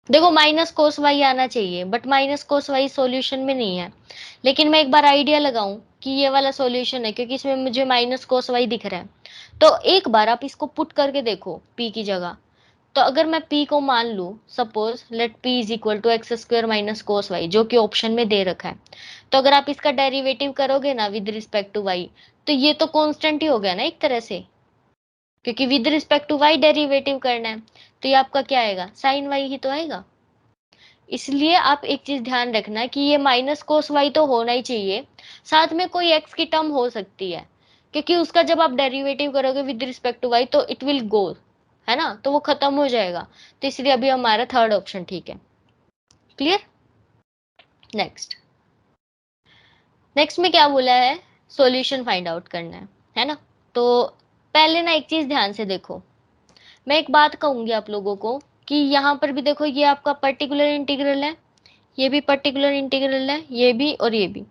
देखो माइनस कोस वाई आना चाहिए, but minus cos Y solution में नहीं है। लेकिन मैं एक बार आइडिया लगाऊं कि ये वाला सॉल्यूशन है क्योंकि इसमें मुझे माइनस कोस वाई दिख रहा है, तो एक बार आप इसको पुट करके देखो p की जगह। तो अगर मैं p को मान लूं, suppose let p is equal to X square minus cos Y, जो कि ऑप्शन में दे रखा है, तो अगर आप इसका डेरिवेटिव करोगे ना विद रिस्पेक्ट टू y, तो ये तो कांस्टेंट ही हो गया ना एक तरह से, क्योंकि with respect to y derivative करना है। तो ये आपका क्या आएगा? साइन y ही तो आएगा। इसलिए आप एक चीज ध्यान रखना कि ये माइनस कोस वाई तो होना ही चाहिए, साथ में कोई एक्स की टर्म हो सकती है, क्योंकि उसका जब आप डेरिवेटिव करोगे विद रिस्पेक्ट टू वाई तो इट विल गो, है ना, तो वो खत्म हो जाएगा। तो इसलिए अभी हमारा थर्ड ऑप्शन ठीक है। क्लियर? नेक्स्ट, नेक्स्ट में क्या बोला है? सॉल्यूशन फाइंड आउट करना है ना। तो पहले ना एक चीज ध्यान से देखो, मैं एक बात कहूंगी आप लोगों को कि यहाँ पर भी देखो ये आपका पर्टिकुलर इंटीग्रल है, ये भी पर्टिकुलर इंटीग्रल है, ये भी और ये भी।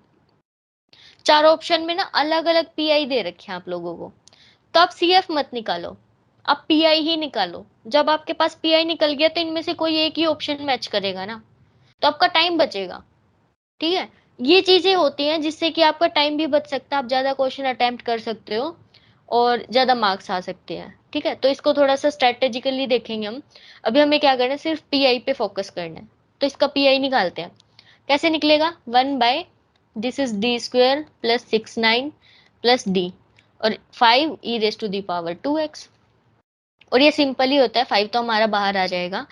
चारों ऑप्शन में ना अलग अलग पीआई दे रखे हैं आप लोगों को। तो आप सीएफ मत निकालो, आप पीआई ही निकालो। जब आपके पास पीआई निकल गया तो इनमें से कोई एक ही ऑप्शन मैच करेगा ना, तो आपका टाइम बचेगा। ठीक है, ये चीजें होती हैं जिससे कि आपका टाइम भी बच सकता है, आप ज्यादा क्वेश्चन अटेम्प्ट कर सकते हो और ज्यादा मार्क्स आ सकते हैं। ठीक है, तो इसको थोड़ा सा स्ट्रेटेजिकली देखेंगे हम। अभी हमें क्या करना है, सिर्फ पीआई पे फोकस करना है। तो इसका पीआई निकालते हैं। कैसे निकलेगा? 1 by this is D square plus 6 9 plus D और 5 E raise to the power 2x। और ये सिंपल ही होता है, 5 तो हमारा बाहर आ जाएगा,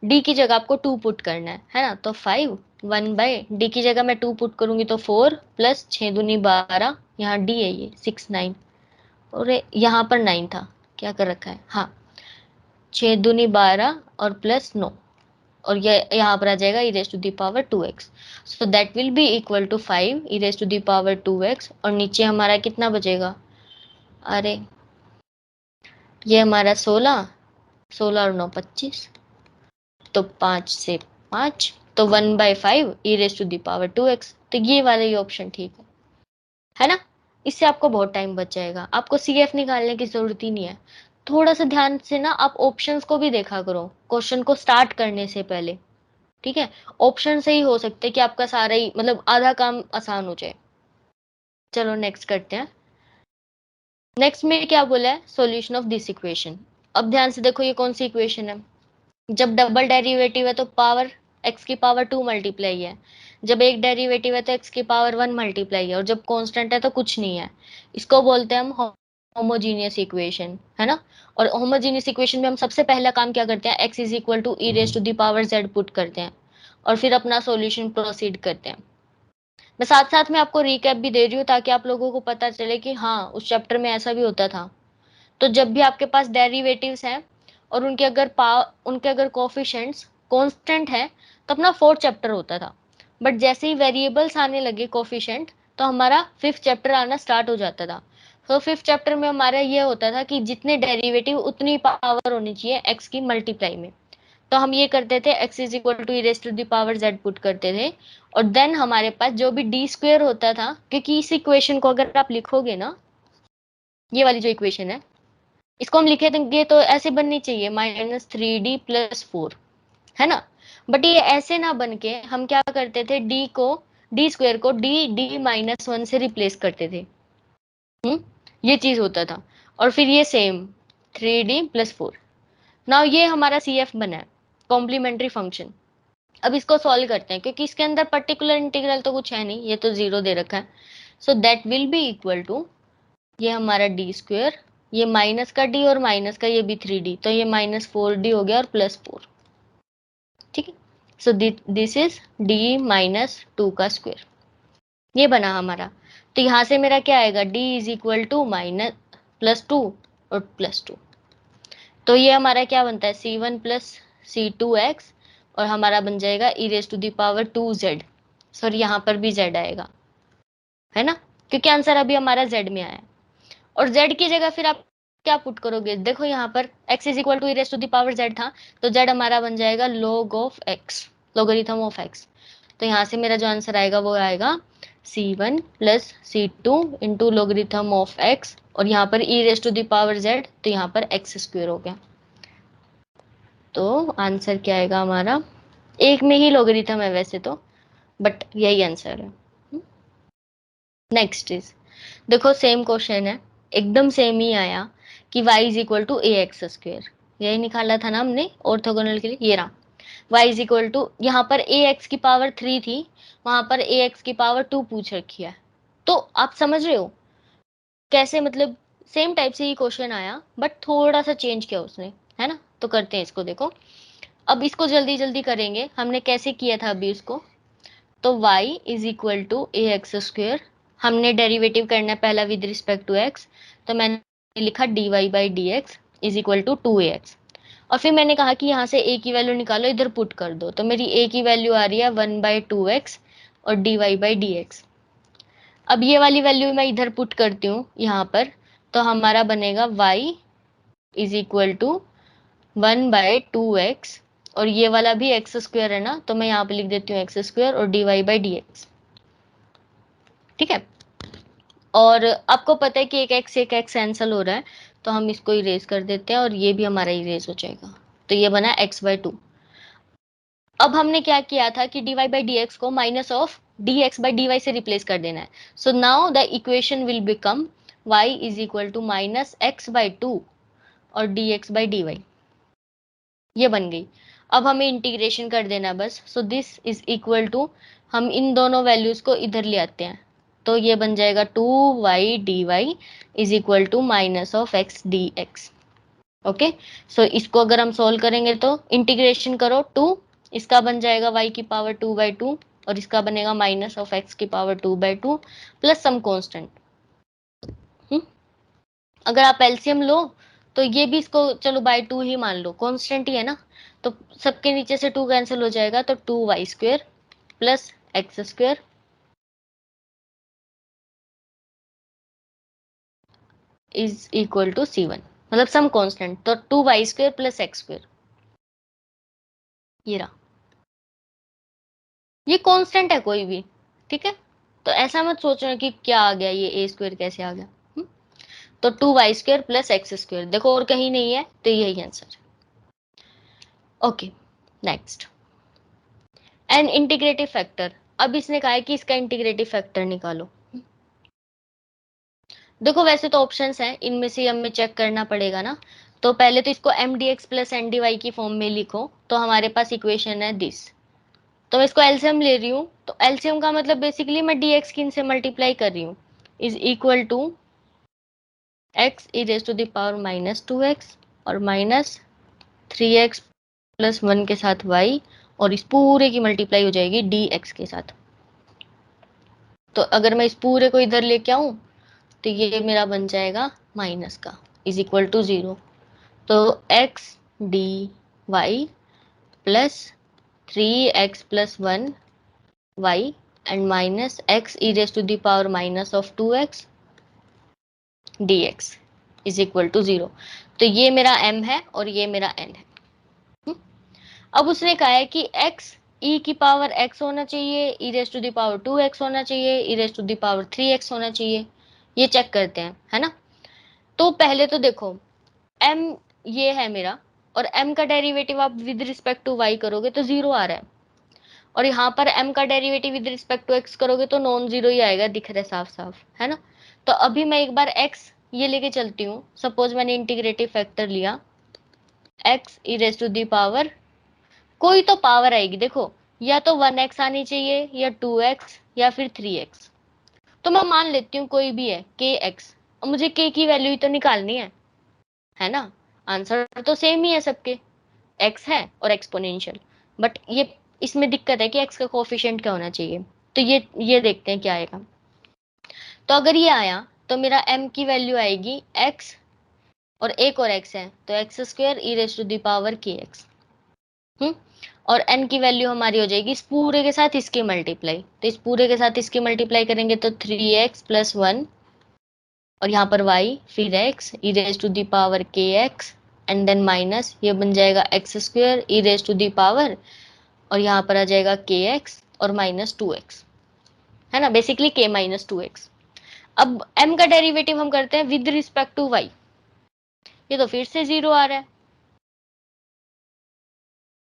डी की जगह आपको 2 पुट करना है ना। तो 5, 1 बाय डी की जगह मैं 2 पुट करूंगी तो 4 प्लस 6 दूनी 12, यहाँ डी है ये 6 9, और यहाँ पर 9 था, क्या कर रखा है, हाँ 6 दूनी 12 और प्लस 9, और ये यहाँ पर आ जाएगा E raise to the power 2x। So that will be equal to 5 E raise to the power 2x, और नीचे हमारा कितना बचेगा, अरे ये हमारा 16 16 और 9 25, तो 5 से 5, तो 1/5 E raise to the power 2x। तो ये वाला ही ऑप्शन ठीक है ना। इससे आपको बहुत टाइम बच जाएगा, आपको CF निकालने की जरूरत ही नहीं है। थोड़ा सा ध्यान से ना आप ऑप्शंस को भी देखा करो क्वेश्चन को स्टार्ट करने से पहले, ठीक है। ऑप्शन से ही हो सकते हैं कि आपका सारा ही मतलब आधा काम आसान हो जाए। चलो नेक्स्ट करते हैं। नेक्स्ट में क्या बोला है, सॉल्यूशन ऑफ दिस इक्वेशन। अब ध्यान से देखो ये कौन सी इक्वेशन है। जब डबल डेरिवेटिव है तो पावर x की पावर 2 मल्टीप्लाई है, जब एक डेरिवेटिव है तो x की पावर 1 मल्टीप्लाई है, और जब कांस्टेंट है तो कुछ नहीं है। इसको बोलते हैं हम होमोजीनियस इक्वेशन, है ना। और होमोजीनियस इक्वेशन में हम सबसे पहला काम क्या करते हैं, x is equal to e raise to the power z put करते हैं और फिर अपना सॉल्यूशन प्रोसीड करते हैं। मैं साथ साथ में आपको रिकैप भी दे रही हूँ ताकि आप लोगों को पता चले कि हाँ उस चैप्टर में ऐसा भी होता था। तो जब भी आपके पास डेरिवेटिव्स हैं और उनके अगर कोफिशिएंट्स कांस्टेंट है तो अपना फोर्थ चैप्टर होता था। बट जैसे ही वेरिएबल्स आने लगे कोफिशिएंट, तो हमारा फिफ्थ चैप्टर आना स्टार्ट हो जाता था। तो फिफ्थ चैप्टर में हमारा ये होता था कि जितने डेरिवेटिव उतनी पावर होनी चाहिए एक्स की मल्टीप्लाई में। तो हम ये करते थे x is equal to e raise to the power z put करते थे, और देन हमारे पास जो भी डी स्क्वेयर होता था, क्योंकि इस इक्वेशन को अगर आप लिखोगे ना, ये वाली जो इक्वेशन है इसको हम लिखे देंगे तो ऐसे बननी चाहिए -3d+4, है ना। बट ये ऐसे ना बन के हम क्या करते थे, डी स्क्वेयर को d-1 से रिप्लेस करते थे। ये चीज होता था। और फिर ये सेम 3d+4। नाउ ये हमारा CF बना है, कॉम्प्लीमेंट्री फंक्शन। अब इसको सॉल्व करते हैं क्योंकि इसके अंदर पर्टिकुलर इंटीग्रल तो कुछ है नहीं, ये तो जीरो दे रखा है। So that will be equal to, ये हमारा डी स्क्वेयर, ये माइनस का डी और माइनस का ये भी 3d, तो ये -4d हो गया और +4, ठीक है। सो दिस इज d-2 का स्क्वायर, ये बना हमारा। तो यहां से मेरा क्या आएगा, d इज इक्वल टू +2 और +2। तो ये हमारा क्या बनता है, c1 + c2x, और हमारा बन जाएगा E raise to the power 2z। Sorry यहाँ पर भी z आएगा, है ना, क्योंकि आंसर अभी हमारा z में आया है। और z की जगह फिर आप क्या पुट करोगे, देखो यहाँ पर x is equal to e raise to the power z था, तो z हमारा बन जाएगा log of x, logarithm of x। तो यहाँ से मेरा जो आंसर आएगा वो आएगा c1 + c2 into logarithm of x, और यहाँ पर E raise to the power z, तो यहाँ पर x² हो गया। तो आंसर क्या आएगा हमारा, एक में ही लोगरिथम है वैसे तो, बट यही आंसर है। नेक्स्ट इज, देखो सेम क्वेश्चन है, एकदम सेम ही आया कि y is equal to ax²। यही निकाला था ना हमने ऑर्थोगोनल के लिए, ये रहा y इज इक्वल टू, यहाँ पर ax की पावर 3 थी, वहां पर ax की पावर 2 पूछ रखी है। तो आप समझ रहे हो कैसे, मतलब सेम टाइप से ही क्वेश्चन आया बट थोड़ा सा चेंज किया उसने, है ना। तो करते हैं इसको, देखो अब इसको जल्दी जल्दी करेंगे, हमने कैसे किया था अभी उसको। तो y is equal to ax², हमने डेरिवेटिव करना है पहला विद रिस्पेक्ट टू x, तो मैंने लिखा dy/dx is equal to 2ax। और फिर मैंने कहा कि यहाँ से a की वैल्यू निकालो, इधर पुट कर दो, तो मेरी a की वैल्यू आ रही है 1/2x और dy/dx। अब ये वाली वैल्यू मैं इधर पुट करती हूँ यहाँ पर, तो हमारा बनेगा y is equal to 1/2x, और ये वाला भी x² है ना, तो मैं यहाँ पे लिख देती हूँ x² और dy/dx, ठीक है। और आपको पता है कि एक x कैंसिल हो रहा है, तो हम इसको इरेज कर देते हैं और ये भी हमारा इरेज हो जाएगा। तो ये बना x/2। अब हमने क्या किया था कि dy/dx को -dx/dy से रिप्लेस कर देना है। So now the equation will become y is equal to -x/2 और dx/dy, ये बन गई। अब हमें इंटीग्रेशन कर देना बस। So this is equal to, हम इन दोनों वैल्यूज को इधर ले आते हैं, तो ये बन जाएगा 2y dy is equal to -x dx। Okay, so इसको अगर हम सोल्व करेंगे तो इंटीग्रेशन करो 2, इसका बन जाएगा y की पावर 2/2, और इसका बनेगा -x की पावर 2/2 प्लस सम कांस्टेंट। अगर आप एलसीएम लो तो ये भी इसको चलो बाय 2 ही मान लो, कांस्टेंट ही है ना, तो सबके नीचे से 2 कैंसिल हो जाएगा, तो 2y² plus x² is equal to c1। मतलब सम कांस्टेंट, तो 2y² प्लस x², ये रहा, ये कांस्टेंट है कोई भी, ठीक है। तो ऐसा मत सोचना कि क्या आ गया, ये a² कैसे आ गया। तो 2y² प्लस x², देखो और कहीं नहीं है, तो यही answer. Okay, next, an integrative factor. अब इसने कहा है कि इसका इंटीग्रेटिव फैक्टर निकालो। देखो वैसे तो ऑप्शंस हैं, इनमें से हमें चेक करना पड़ेगा ना। तो पहले तो इसको m D x plus N D y की फॉर्म में लिखो, तो हमारे पास इक्वेशन है दिस। तो मैं इसको एलसीएम ले रही हूँ, तो एलसीएम का मतलब बेसिकली मैं डी एक्स की इनसे मल्टीप्लाई कर रही हूँ, is equal to x e raise to the power -2x और -3x प्लस 1 के साथ y, और इस पूरे की मल्टीप्लाई हो जाएगी डी एक्स के साथ। तो अगर मैं इस पूरे को इधर लेके आऊं, तो ये मेरा बन जाएगा माइनस का, इज इक्वल टू 0। तो x d y plus 3x plus 1 y and minus x e raise to the power -2x dx is equal to 0। तो ये मेरा m है और ये मेरा n है। अब उसने कहा है कि x e की पावर x होना चाहिए, e raise to the power 2x होना चाहिए, e raise to the power 3x होना चाहिए। ये चेक करते हैं, है ना। तो पहले तो देखो m ये है मेरा, और m का डेरिवेटिव आप विद रिस्पेक्ट टू y करोगे तो 0 आ रहा है, और यहाँ पर m का derivative with respect to x करोगे तो नॉन जीरो ही आएगा, दिख रहा है साफ साफ, है ना। तो अभी मैं एक बार x ये लेके चलती हूँ, सपोज मैंने इंटीग्रेटिव फैक्टर लिया x e raise to the power, कोई तो पावर आएगी देखो, या तो 1x आनी चाहिए या 2x या फिर 3x। तो मैं मान लेती हूँ कोई भी है kx, और मुझे k की वैल्यू ही तो निकालनी है ना। आंसर तो सेम ही है सबके, x है और एक्सपोनेंशियल, बट ये इसमें दिक्कत है कि x का कोफिशिएंट क्या होना चाहिए। तो ये देखते हैं क्या आएगा। तो अगर ये आया तो मेरा m की वैल्यू आएगी x, और एक और x है तो x² e raise to the power kx। और n की वैल्यू हमारी हो जाएगी इस पूरे के साथ इसकी मल्टीप्लाई, तो इस पूरे के साथ इसकी मल्टीप्लाई करेंगे तो 3x प्लस 1, और यहाँ पर y फिर x e raise to the power kx, and then minus ये बन जाएगा x² e raise to the power, और यहाँ पर आ जाएगा kx और -2x, है ना, बेसिकली k -2x। अब m का डेरिवेटिव हम करते हैं विद रिस्पेक्ट टू y, ये तो फिर से 0 आ रहा है।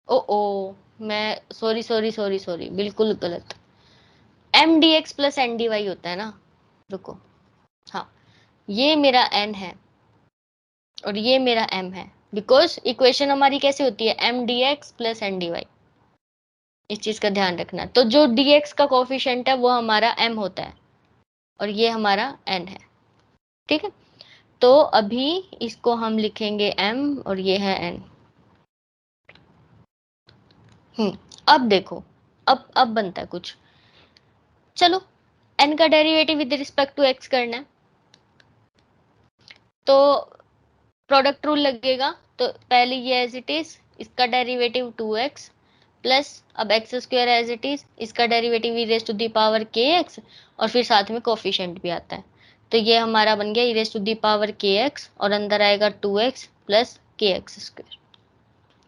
ओ ओ, मैं सॉरी सॉरी सॉरी सॉरी, बिल्कुल गलत। M D x plus N D y होता है ना, रुको, हाँ, ये मेरा n है और ये मेरा m है, बिकॉज इक्वेशन हमारी कैसे होती है, m D x plus N D y. इस चीज का ध्यान रखना, तो जो dx का कोफिशिएंट है वो हमारा m होता है, और ये हमारा n है, ठीक है। तो अभी इसको हम लिखेंगे m और ये है n। अब देखो, अब बनता है कुछ, चलो n का derivative with respect to x करना है, तो प्रोडक्ट रूल लगेगा। तो पहले ये एज इट इज, इसका डेरिवेटिव 2x प्लस अब x² एज इट इज, इसका derivative e raise to the power kx, और फिर साथ में कोफिशिएंट भी आता है। तो ये हमारा बन गया E raise to the power kx, और अंदर आएगा 2x प्लस kx²,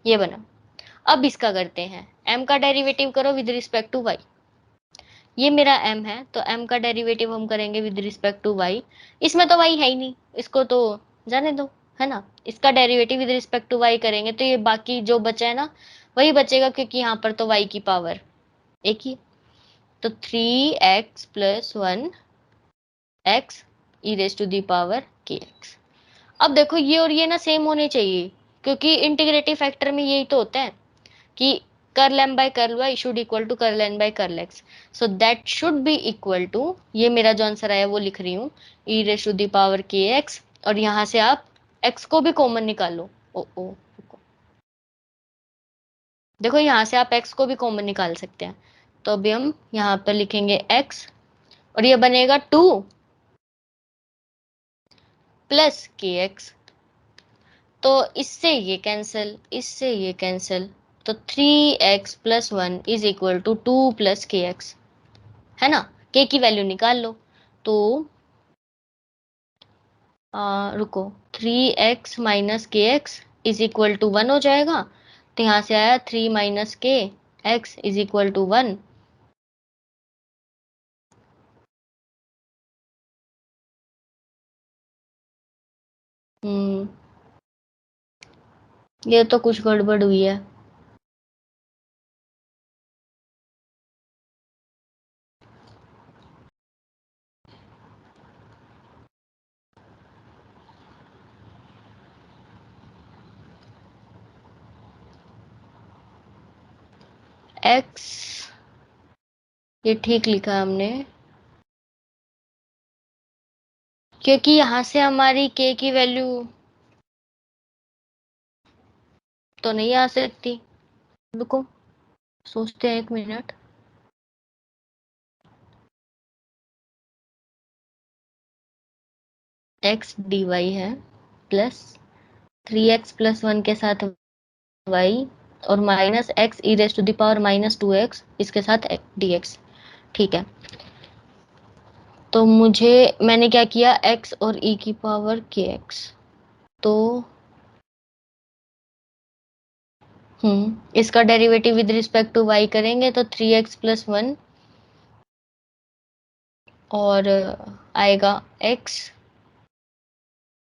ये बना। अब इसका करते हैं, m का डेरिवेटिव करो विद रिस्पेक्ट टू y। ये मेरा m है, तो m का डेरिवेटिव हम करेंगे विद रिस्पेक्ट टू y। इसमें तो y है ही नहीं, इसको तो जाने दो, है ना। इसका derivative with respect to y करेंगे तो ये बाकी जो बचा है ना वही बचेगा, क्योंकि यहाँ पर तो y की पावर एक ही। तो 3x plus 1 x e raise to the power kx। अब देखो ये और ये ना सेम होने चाहिए, क्योंकि इंटीग्रेटिव फैक्टर में यही तो होता है कि curl m by curl y should equal to curl n by curl x, so that should be equal to, ये मेरा जो आंसर आया वो लिख रही हूँ, e raise to the power kx, और यहाँ से आप x को भी कॉमन निकालो। ओ देखो यहाँ से आप x को भी कॉमन निकाल सकते हैं, तो अभी हम यहाँ पर लिखेंगे x, और ये बनेगा 2 प्लस kx, तो इससे ये कैंसिल, इससे ये कैंसिल, तो 3x plus 1 is equal to 2 plus kx, है ना। k की वैल्यू निकाल लो, तो रुको, 3x माइनस के एक्स इज इक्वल टू 1 हो जाएगा। तो यहाँ से आया 3 माइनस के एक्स इज इक्वल टू 1। ये तो कुछ गड़बड़ हुई है। x, ये ठीक लिखा हमने, क्योंकि यहाँ से हमारी k की वैल्यू तो नहीं आ सकती। रुको, सोचते हैं 1 मिनट। x dy है प्लस 3x प्लस 1 के साथ y और minus x e raise to the power minus 2x इसके साथ dx। ठीक है, तो मैंने क्या किया, x और e की पावर kx। तो इसका derivative with respect to y करेंगे तो 3x प्लस 1 और आएगा x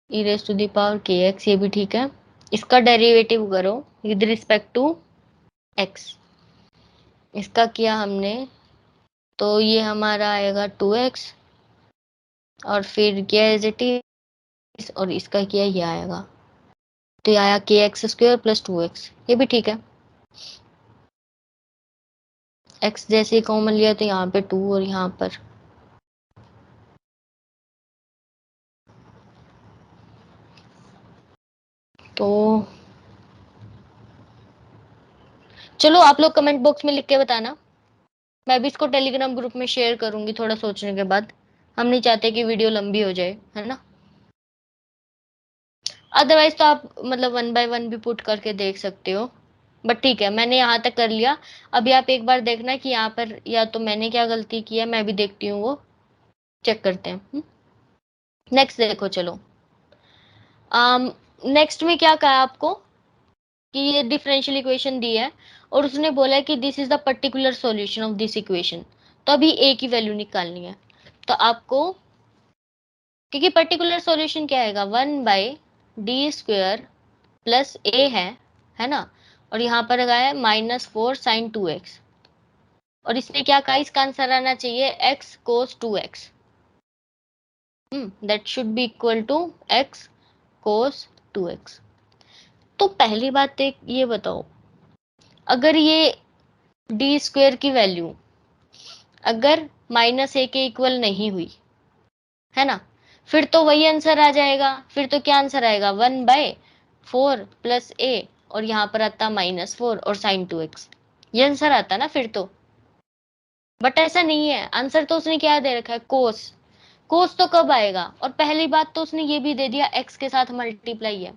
e raise to the power kx, ये भी ठीक है। इसका डेरिवेटिव करो विद रिस्पेक्ट टू x, इसका किया हमने तो ये हमारा आएगा 2x और फिर किया एज इट इज, और इसका किया ये आएगा, तो ये आया के एक्स स्क्वायर प्लस 2x, ये भी ठीक है। x जैसे ही कॉमन लिया तो यहाँ पे 2 और यहाँ पर तो चलो आप लोग कमेंट बॉक्स में लिख के बताना, मैं भी इसको टेलीग्राम ग्रुप में शेयर करूंगी थोड़ा सोचने के बाद। हम नहीं चाहते कि वीडियो लंबी हो जाए, है ना। अदरवाइज तो आप मतलब 1 बाय 1 भी पुट करके देख सकते हो, बट ठीक है मैंने यहाँ तक कर लिया। अभी आप एक बार देखना कि यहाँ पर या तो मैंने क्या गलती की है, मैं भी देखती हूँ, वो चेक करते हैं। नेक्स्ट देखो चलो, नेक्स्ट में क्या कहा आपको कि ये डिफरेंशियल इक्वेशन दी है और उसने बोला है कि this is the particular solution of this equation. तो अभी ए की वैल्यू निकालनी है, तो आपको, क्योंकि पर्टिकुलर सॉल्यूशन क्या आएगा, 1/d² प्लस ए है ना, और यहाँ पर लगा है -4 sin 2x, और इसने क्या कहा, इसका आंसर आना चाहिए x cos 2x, that should be equal to x cos 2x। तो पहली बात एक ये बताओ, अगर ये d² की वैल्यू अगर -a के इक्वल नहीं हुई, है ना, फिर तो वही आंसर आ जाएगा। फिर तो क्या आंसर आएगा, 1/4 प्लस ए, और यहाँ पर आता -4 और sin 2x, ये आंसर आता ना फिर तो। बट ऐसा नहीं है, आंसर तो उसने क्या दे रखा है, कोस। कोस तो कब आएगा, और पहली बात तो उसने ये भी दे दिया x के साथ मल्टीप्लाई है,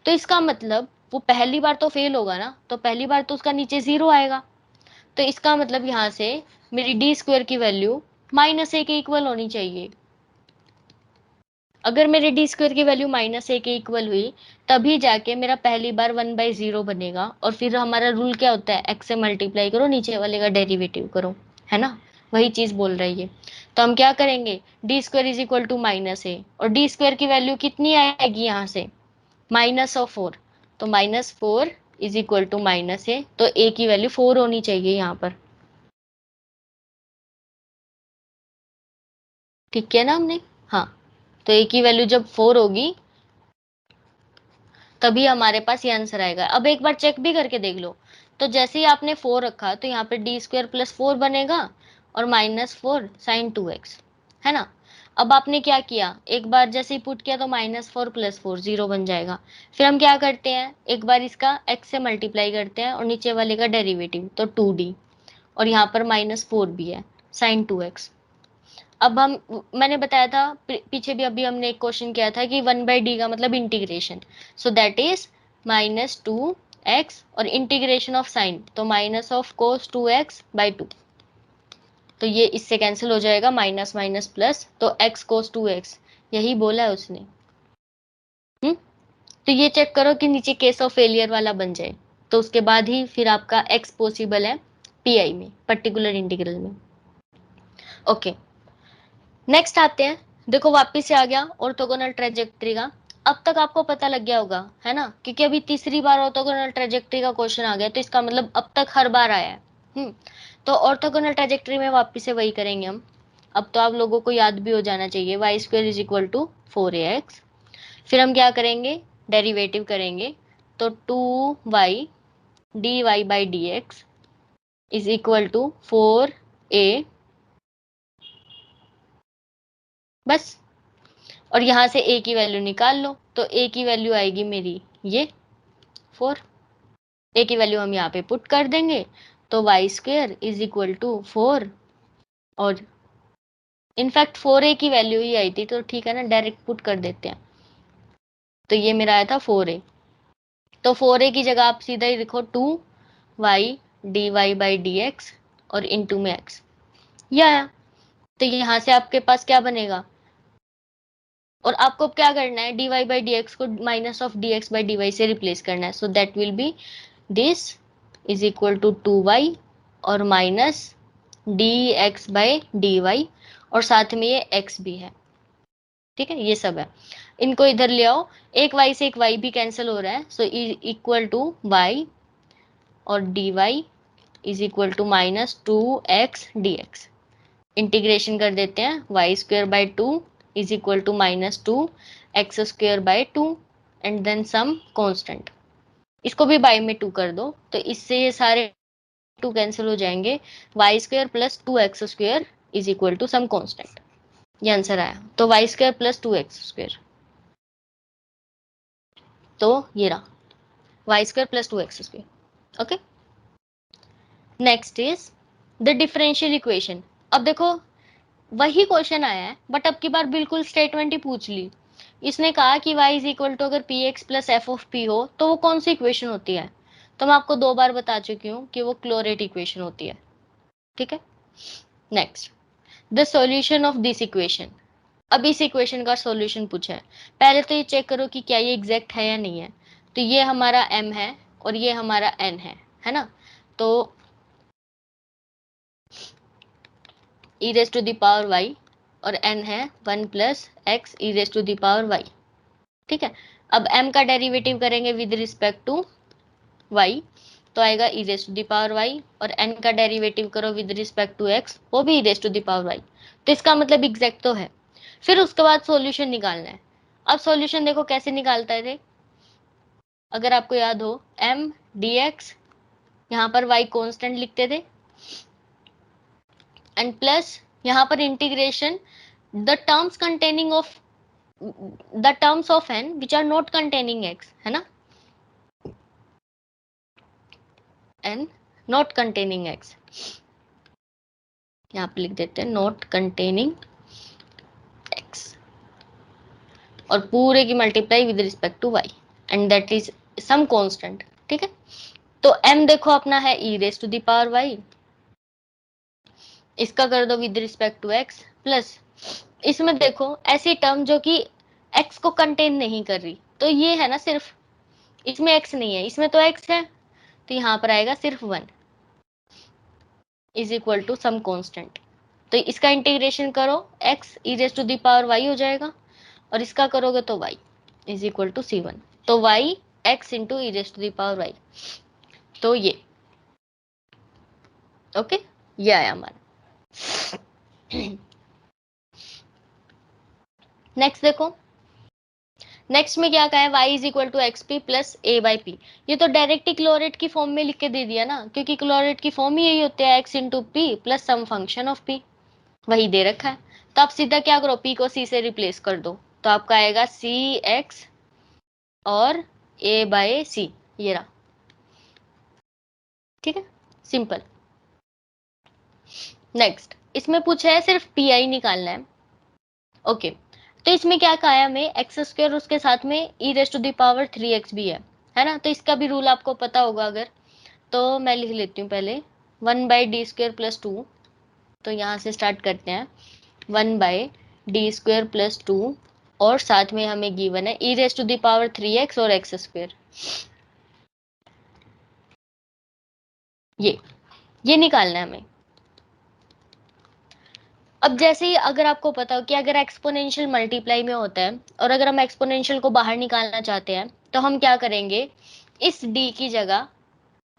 तो इसका मतलब वो पहली बार तो फेल होगा ना, तो पहली बार तो उसका नीचे 0 आएगा। तो इसका मतलब यहाँ से मेरी d² की वैल्यू -a के इक्वल होनी चाहिए। अगर मेरे d² की वैल्यू -a के इक्वल हुई, तभी जाके मेरा पहली बार 1/0 बनेगा, और फिर हमारा रूल क्या होता है, x से मल्टीप्लाई करो, नीचे वाले का डेरिवेटिव करो, है ना, वही चीज बोल रही है। तो हम क्या करेंगे, d² is equal to -a, और d² की वैल्यू कितनी आएगी यहाँ से, -4, तो -4 इज इक्वल टू -a, तो a की वैल्यू 4 होनी चाहिए यहाँ पर। ठीक है ना हमने, हाँ, तो a की वैल्यू जब 4 होगी तभी हमारे पास ये आंसर आएगा। अब एक बार चेक भी करके देख लो, तो जैसे ही आपने 4 रखा तो यहाँ पे d² प्लस 4 बनेगा और -4 sin 2x, है ना। अब आपने क्या किया, एक बार जैसे ही पुट किया तो -4 प्लस 4 0 बन जाएगा। फिर हम क्या करते हैं, एक बार इसका x से मल्टीप्लाई करते हैं और नीचे वाले का डेरिवेटिव, तो 2d, और यहाँ पर -4 भी है sin 2x। अब हम, मैंने बताया था पीछे भी, अभी हमने एक क्वेश्चन किया था कि 1/d का मतलब integration, so that is -2x, और इंटीग्रेशन ऑफ साइन तो माइनस ऑफ cos 2x/2, तो ये इससे कैंसिल हो जाएगा, माइनस माइनस प्लस, तो x cos 2x, यही बोला है उसने। तो ये चेक करो कि नीचे केस ऑफ फेलियर वाला बन जाए, तो उसके बाद ही फिर आपका एक्स पॉसिबल है पीआई में, पर्टिकुलर इंटीग्रल में। ओके, नेक्स्ट आते हैं। देखो वापिस से आ गया ऑर्थोगोनल ट्रेजेक्ट्री का। अब तक आपको पता लग गया होगा है ना, क्योंकि अभी तीसरी बार ऑर्थोगोनल ट्रेजेक्ट्री का क्वेश्चन आ गया, तो इसका मतलब अब तक हर बार आया है। तो ऑर्थोगोनल ट्रेजेक्ट्री में वापिस से वही करेंगे हम। अब तो आप लोगों को याद भी हो जाना चाहिए, y square is equal to 4ax। फिर हम क्या करेंगे, डेरिवेटिव करेंगे, तो 2y dy by D x is equal to 4a, बस। और यहां से a की वैल्यू निकाल लो, तो a की वैल्यू आएगी मेरी ये 4। a की वैल्यू हम यहाँ पे पुट कर देंगे, तो y square is equal to 4, और इनफैक्ट 4a की वैल्यू ही आई थी, तो ठीक है ना, डायरेक्ट पुट कर देते हैं। तो ये मेरा आया था 4a, तो 4a की जगह आप सीधा ही लिखो 2y dy by D x और इंटू में x, ये आया। तो यहाँ से आपके पास क्या बनेगा, और आपको क्या करना है, dy बाई डी एक्स को minus of dx by dy से रिप्लेस करना है, so that will be this is equal to 2y और माइनस dx बाई dy, और साथ में ये x भी है, ठीक है, ये सब है। इनको इधर ले आओ, एक y से एक y भी कैंसिल हो रहा है, सो इक्वल टू y और dy is equal to minus 2x dx। Integration कर देते हैं, y square by 2 is equal to minus 2x square by 2 and then some constant. इसको भी बाई में 2 कर दो, तो इससे ये सारे 2 कैंसिल हो जाएंगे, y square plus 2x square is equal to some constant. ये आंसर आया, तो y square plus 2x square, तो ये रहा y square plus 2x square. Okay, next is the differential equation. अब देखो वही क्वेश्चन आया है, बट अब की बार बिल्कुल स्टेटमेंट ही पूछ ली। इसने कहा कि y इज इक्वल टू अगर P X plus F of P हो तो वो कौन सी इक्वेशन होती है। तो मैं आपको 2 बार बता चुकी हूँ कि वो क्लोरेट इक्वेशन होती है, ठीक है। Next, the solution of this equation. अब इस इक्वेशन का सॉल्यूशन पूछा है, पहले तो ये चेक करो कि क्या ये एग्जैक्ट है या नहीं है। तो ये हमारा m है और ये हमारा n है ना। तो e raise to the power y और n है 1 plus x e raise to the power y, ठीक है। अब m का डेरिवेटिव करेंगे विद रिस्पेक्ट टू y, तो आएगा e raise to the power y, और n का डेरिवेटिव करो विद रिस्पेक्ट टू x, वो भी e raise to the power y। तो इसका मतलब एग्जैक्ट तो है। फिर उसके बाद सॉल्यूशन निकालना है। अब सॉल्यूशन देखो कैसे निकालता है, अगर आपको याद हो m dx, यहाँ पर y कांस्टेंट लिखते थे, एंड प्लस यहाँ पर integration the terms containing of the terms of n which are not containing x, है ना, n नॉट कंटेनिंग x, यहाँ पे लिख देते हैं नॉट कंटेनिंग x, और पूरे की multiply with respect to y, and that is some constant, ठीक है। तो m देखो अपना है e raise to the power y, इसका कर दो with respect to x, plus इसमें देखो ऐसी टर्म जो कि x को कंटेन नहीं कर रही, तो ये है ना सिर्फ, इसमें x नहीं है, इसमें तो x है, तो यहाँ पर आएगा सिर्फ 1 is equal to some constant. तो इसका इंटीग्रेशन करो, x e raise to the power y हो जाएगा, और इसका करोगे तो y is equal to c1, तो y x into e raise to the power y, तो ये ओके, ये आया हमारा। नेक्स्ट देखो, नेक्स्ट में क्या कहा है, y is equal to x p plus a by p. ये तो डायरेक्ट ही क्लोरेट की फॉर्म में लिख के दे दिया ना, क्योंकि क्लोरेट की फॉर्म ही यही होती है, x into p plus some function of p, वही दे रखा है। तो आप सीधा क्या करो, p को c से रिप्लेस कर दो, तो आपका आएगा सी एक्स और a बाय सी, ये रहा, ठीक है, सिंपल। नेक्स्ट, इसमें पूछा है सिर्फ पी आई निकालना है, ओके। तो इसमें क्या कहा है हमें, एक्स स्क्वायर उसके साथ में e raise to the power 3x भी है ना। तो इसका भी रूल आपको पता होगा अगर, तो मैं लिख लेती हूँ पहले, 1 बाई डी स्क्वायर प्लस 2, तो यहाँ से स्टार्ट करते हैं, 1 बाई डी स्क्वायर प्लस 2 और साथ में हमें गिवन है e raise to the power 3x और x स्क्वायर। ये निकालना है हमें। अब जैसे ही अगर आपको पता हो कि अगर एक्सपोनेंशियल मल्टीप्लाई में होता है और अगर हम एक्सपोनेंशियल को बाहर निकालना चाहते हैं तो हम क्या करेंगे, इस d की जगह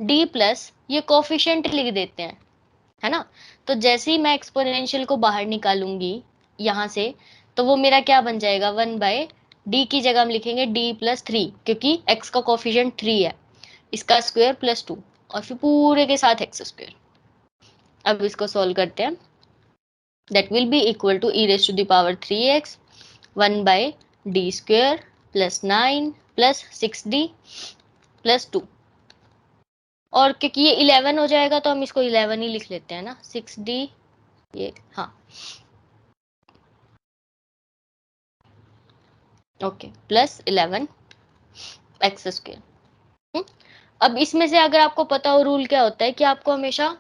d प्लस ये कोफिशिएंट लिख देते हैं, है ना। तो जैसे ही मैं एक्सपोनेंशियल को बाहर निकालूंगी यहां से, तो वो मेरा क्या बन जाएगा, 1/d की जगह हम लिखेंगे d+3, क्योंकि x का कोफिशिएंट 3 है, इसका स्क्वायर +2 और फिर पूरे के साथ x स्क्वायर। अब इसको सोल्व करते हैं। That will be equal to e raise to the power 3x 1/d square +9 +6d +2। और क्योंकि ये 11 हो जाएगा तो हम इसको 11 ही लिख लेते हैं ना, 6d, ये हाँ ओके, +11 एक्स स्क्वायर। अब इसमें से अगर आपको पता हो रूल क्या होता है कि आपको हमेशा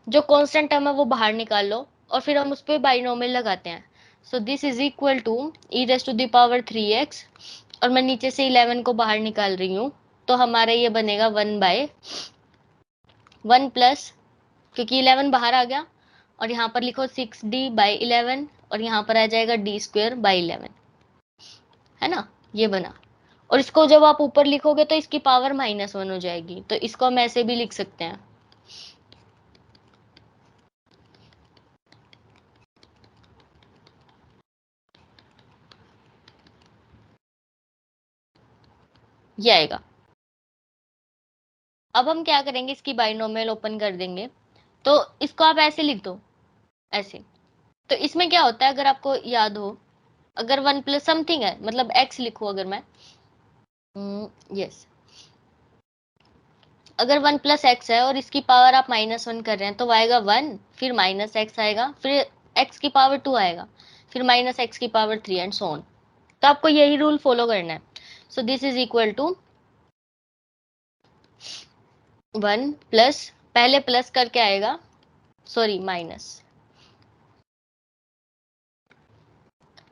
जो कांस्टेंट टर्म है वो बाहर निकाल लो और फिर हम उस पर बाइनोमियल लगाते हैं। So this is equal to e raise to the power 3x और मैं नीचे से 11 को बाहर निकाल रही हूँ, तो हमारा ये बनेगा 1/1 प्लस, क्योंकि 11 बाहर आ गया, और यहाँ पर लिखो 6d/11 और यहाँ पर आ जाएगा d²/11, है ना, ये बना। और इसको जब आप ऊपर लिखोगे तो इसकी पावर -1 हो जाएगी, तो इसको हम ऐसे भी लिख सकते हैं। ये आएगा। अब हम क्या करेंगे, इसकी बाइनोमियल ओपन कर देंगे, तो इसको आप ऐसे लिख दो, ऐसे। तो इसमें क्या होता है, अगर आपको याद हो, अगर 1 प्लस समथिंग है, मतलब x लिखो, अगर मैं यस अगर 1 प्लस एक्स है और इसकी पावर आप -1 कर रहे हैं, तो आएगा 1, फिर -x आएगा, फिर x की पावर 2 आएगा, फिर -x की पावर 3 एंड सो ऑन। तो आपको यही रूल फॉलो करना है। So this is equal to 1 plus, पहले प्लस करके आएगा, सॉरी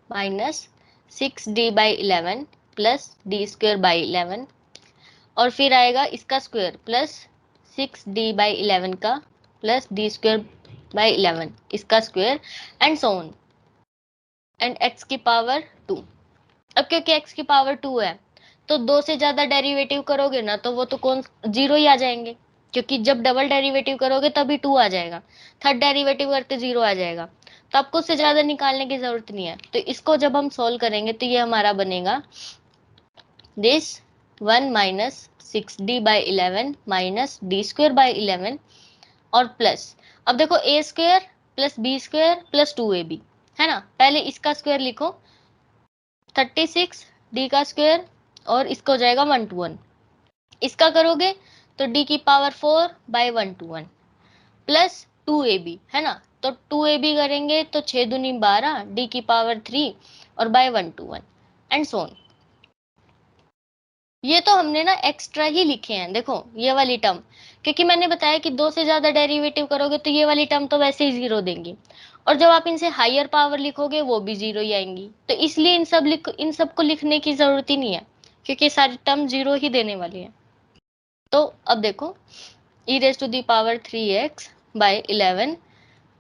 -6d/11 प्लस d²/11 और फिर आएगा इसका स्क्वायर प्लस 6d/11 का प्लस d²/11 इसका square and so on, and x की पावर 2। अब क्योंकि x की पावर 2 है, तो 2 से ज्यादा डेरिवेटिव करोगे ना तो वो तो कौन 0 ही आ जाएंगे, क्योंकि जब डबल डेरिवेटिव करोगे तभी 2 आ जाएगा, थर्ड डेरिवेटिव करते 0 आ जाएगा, तो आपको उससे ज्यादा निकालने की जरूरत नहीं है। तो इसको जब हम सोल्व करेंगे तो ये हमारा बनेगा दिस 1 -6d/11 -d²/11 और प्लस, अब देखो a² plus b² plus 2ab, है ना। पहले इसका स्क्वायर लिखो 36 d का स्क्वायर और इसका हो जाएगा 1 to 1, इसका करोगे तो d की पावर 4/1 to 1 प्लस 2ab, है ना। तो 2ab करेंगे तो 6 दूनी 12 d की पावर 3 और by 1 to 1 and so on. ये तो हमने ना एक्स्ट्रा ही लिखे हैं, देखो ये वाली टर्म, क्योंकि मैंने बताया कि 2 से ज्यादा डेरिवेटिव करोगे तो ये वाली टर्म तो वैसे ही 0 देंगी, और जब आप इनसे हायर पावर लिखोगे वो भी 0 ही आएंगी, तो इसलिए इन सब को लिखने की जरूरत ही नहीं है, क्योंकि सारी टर्म 0 ही देने वाली है। तो अब देखो e raise to the power 3x/11,